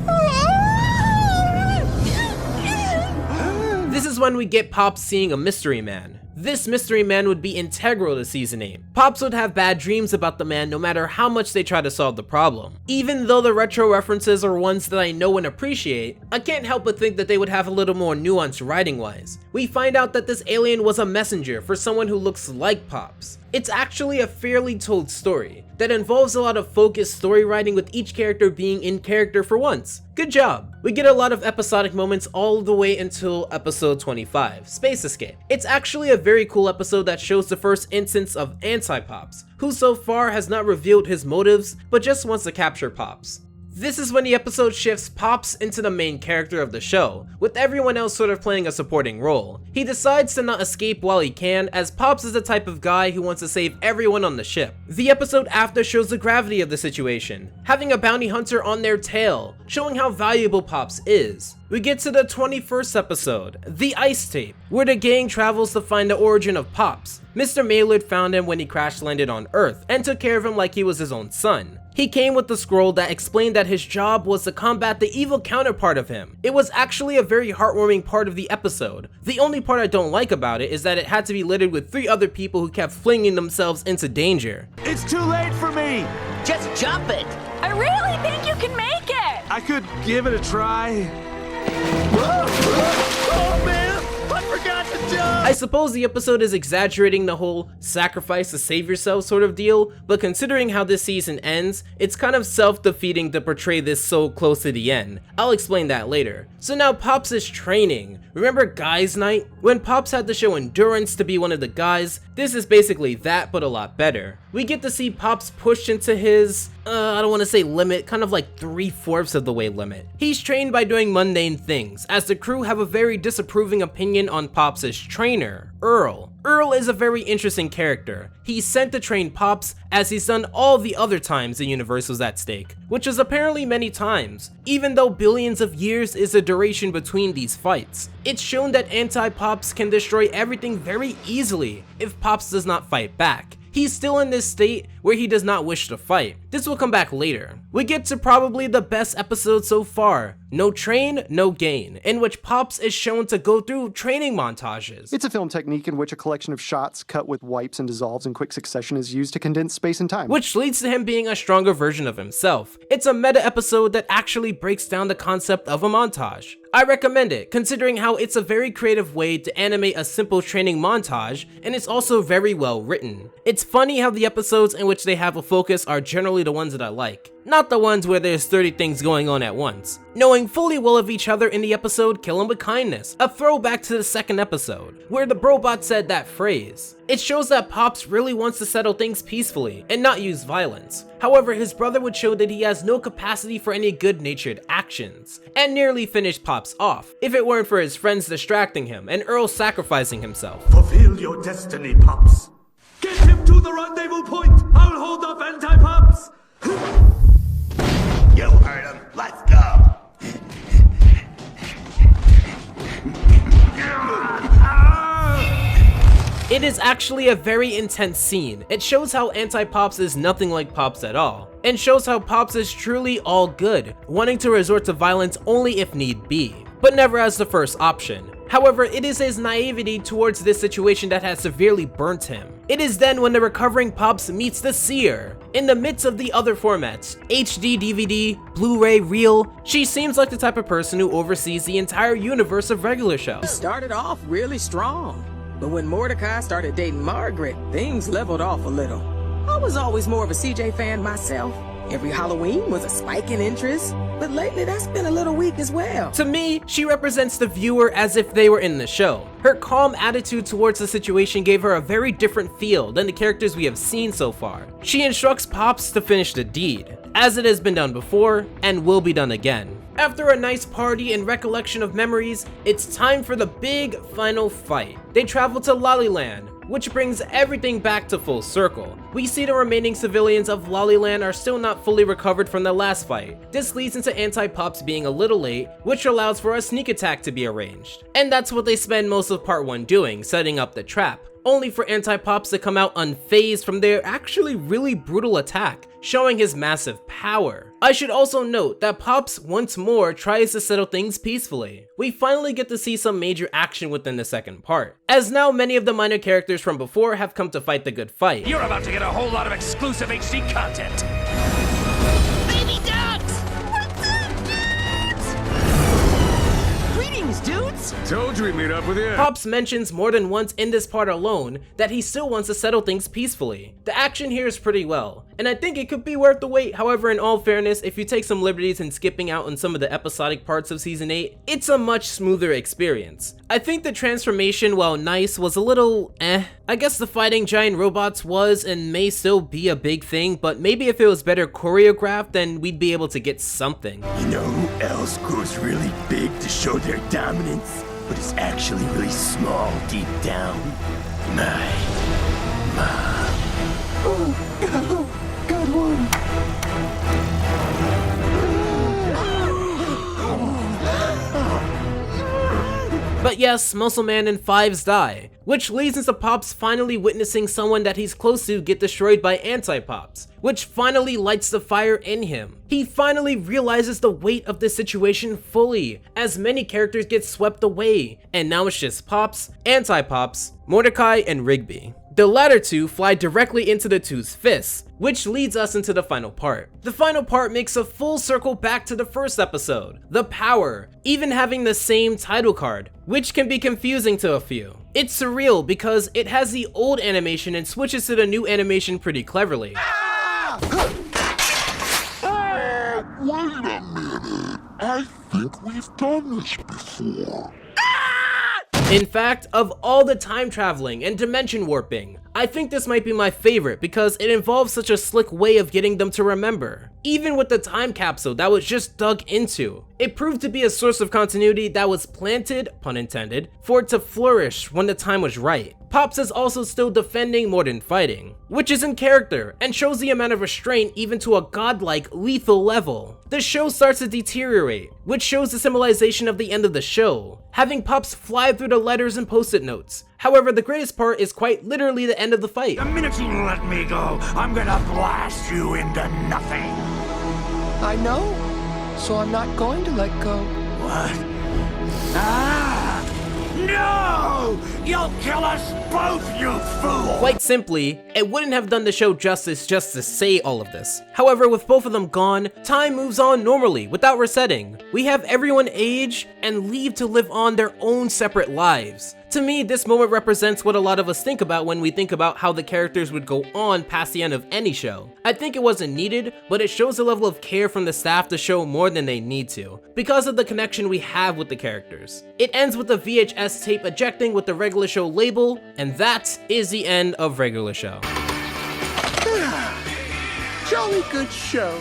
This is when we get Pops seeing a mystery man. This mystery man would be integral to season 8. Pops would have bad dreams about the man no matter how much they try to solve the problem. Even though the retro references are ones that I know and appreciate, I can't help but think that they would have a little more nuance writing wise. We find out that this alien was a messenger for someone who looks like Pops. It's actually a fairly told story that involves a lot of focused story writing with each character being in character for once. Good job! We get a lot of episodic moments all the way until episode 25, Space Escape. It's actually a very cool episode that shows the first instance of Anti-Pops, who so far has not revealed his motives, but just wants to capture Pops. This is when the episode shifts Pops into the main character of the show, with everyone else sort of playing a supporting role. He decides to not escape while he can, as Pops is the type of guy who wants to save everyone on the ship. The episode after shows the gravity of the situation, having a bounty hunter on their tail, showing how valuable Pops is. We get to the 21st episode, The Ice Tape, where the gang travels to find the origin of Pops. Mr. Maylard found him when he crash landed on Earth and took care of him like he was his own son. He came with the scroll that explained that his job was to combat the evil counterpart of him. It was actually a very heartwarming part of the episode. The only part I don't like about it is that it had to be littered with 3 other people who kept flinging themselves into danger.
It's too late for me!
Just jump it!
I really think you can make it!
I could give it a try. Oh man, I forgot to jump!
I suppose the episode is exaggerating the whole sacrifice to save yourself sort of deal, but considering how this season ends, it's kind of self-defeating to portray this so close to the end. I'll explain that later. So now Pops is training. Remember Guys Night? When Pops had to show endurance to be one of the guys, this is basically that but a lot better. We get to see Pops pushed into his, I don't want to say limit, kind of like 3/4 of the way limit. He's trained by doing mundane things, as the crew have a very disapproving opinion on Pops' trainer, Earl. Earl is a very interesting character. He's sent to train Pops, as he's done all the other times the universe was at stake, which is apparently many times, even though billions of years is the duration between these fights. It's shown that Anti-Pops can destroy everything very easily if Pops does not fight back. He's still in this state where he does not wish to fight. This will come back later. We get to probably the best episode so far, No Train, No Gain, in which Pops is shown to go through training montages.
It's a film technique in which a collection of shots cut with wipes and dissolves in quick succession is used to condense space and time,
which leads to him being a stronger version of himself. It's a meta episode that actually breaks down the concept of a montage. I recommend it, considering how it's a very creative way to animate a simple training montage, and it's also very well written. It's funny how the episodes in which they have a focus are generally the ones that I like, not the ones where there's 30 things going on at once. Knowing fully well of each other in the episode Kill 'Em With Kindness, a throwback to the second episode, where the Brobot said that phrase. It shows that Pops really wants to settle things peacefully and not use violence. However, his brother would show that he has no capacity for any good-natured actions, and nearly finished Pops off, if it weren't for his friends distracting him and Earl sacrificing himself.
Fulfill your destiny, Pops. Get him to the rendezvous point. I'll hold up Anti-Pops. You heard him. Let's go.
It is actually a very intense scene. It shows how Anti-Pops is nothing like Pops at all, and shows how Pops is truly all good, wanting to resort to violence only if need be, but never as the first option. However, it is his naivety towards this situation that has severely burnt him. It is then when the recovering Pops meets the Seer. In the midst of the other formats, HD, DVD, Blu-ray, Reel, she seems like the type of person who oversees the entire universe of regular shows.
It started off really strong, but when Mordecai started dating Margaret, things leveled off a little. I was always more of a CJ fan myself. Every Halloween was a spike in interest, but lately that's been a little weak as well.
To me, she represents the viewer as if they were in the show. Her calm attitude towards the situation gave her a very different feel than the characters we have seen so far. She instructs Pops to finish the deed, as it has been done before and will be done again. After a nice party and recollection of memories, it's time for the big final fight. They travel to Lollyland, which brings everything back to full circle. We see the remaining civilians of Lollyland are still not fully recovered from the last fight. This leads into Anti-Pops being a little late, which allows for a sneak attack to be arranged. And that's what they spend most of part 1 doing, setting up the trap, only for Anti-Pops to come out unfazed from their actually really brutal attack, showing his massive power. I should also note that Pops once more tries to settle things peacefully. We finally get to see some major action within the second part, as now many of the minor characters from before have come to fight the good fight.
You're about to get a whole lot of exclusive HD content.
Baby ducks! What's up, dudes? Greetings, dudes!
Told you we'd meet up with you.
Pops mentions more than once in this part alone that he still wants to settle things peacefully. The action here is pretty well, and I think it could be worth the wait. However, in all fairness, if you take some liberties in skipping out on some of the episodic parts of Season 8, it's a much smoother experience. I think the transformation, while nice, was a little I guess the fighting giant robots was and may still be a big thing, but maybe if it was better choreographed, then we'd be able to get something.
You know who else grows really big to show their dominance, but is actually really small deep down? My mom.
Oh, good one.
But yes, Muscle Man and Fives die, which leads into Pops finally witnessing someone that he's close to get destroyed by Anti-Pops, which finally lights the fire in him. He finally realizes the weight of this situation fully, as many characters get swept away, and now it's just Pops, Anti-Pops, Mordecai, and Rigby. The latter two fly directly into the two's fists, which leads us into the final part. The final part makes a full circle back to the first episode, the power, even having the same title card, which can be confusing to a few. It's surreal because it has the old animation and switches to the new animation pretty cleverly.
Wait a minute, I think we've done this before.
In fact, of all the time traveling and dimension warping, I think this might be my favorite because it involves such a slick way of getting them to remember. Even with the time capsule that was just dug into, It proved to be a source of continuity that was planted, pun intended, for it to flourish when the time was right. Pops is also still defending more than fighting, which is in character and shows the amount of restraint even to a godlike, lethal level. The show starts to deteriorate, which shows the symbolization of the end of the show, having Pops fly through the letters and post-it notes. However, the greatest part is quite literally the end of the fight.
The minute you let me go, I'm gonna blast you into nothing.
I know, so I'm not going to let go.
What? Ah! No! You'll kill us both, you fool!
Quite simply, it wouldn't have done the show justice just to say all of this. However, with both of them gone, time moves on normally, without resetting. We have everyone age and leave to live on their own separate lives. To me, this moment represents what a lot of us think about when we think about how the characters would go on past the end of any show. I think it wasn't needed, but it shows a level of care from the staff to show more than they need to, because of the connection we have with the characters. It ends with the VHS tape ejecting with the regular show label, and that is the end of Regular Show.
Jolly good show.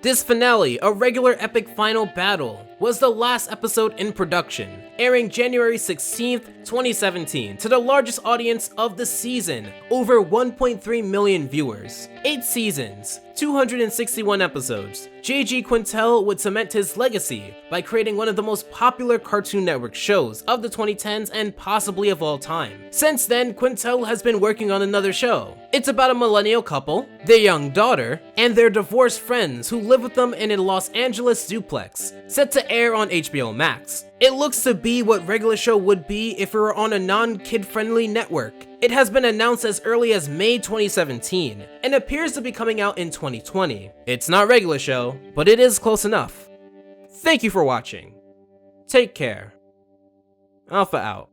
This finale, a regular epic final battle, was the last episode in production, airing January 16th, 2017, to the largest audience of the season, over 1.3 million viewers. 8 seasons, 261 episodes. J.G. Quintel would cement his legacy by creating one of the most popular Cartoon Network shows of the 2010s and possibly of all time. Since then, Quintel has been working on another show. It's about a millennial couple, their young daughter, and their divorced friends who live with them in a Los Angeles duplex, set to air on HBO Max. It looks to be what Regular Show would be if it were on a non-kid-friendly network. It has been announced as early as May 2017, and appears to be coming out in 2020. It's not Regular Show, but it is close enough. Thank you for watching. Take care. Alpha out.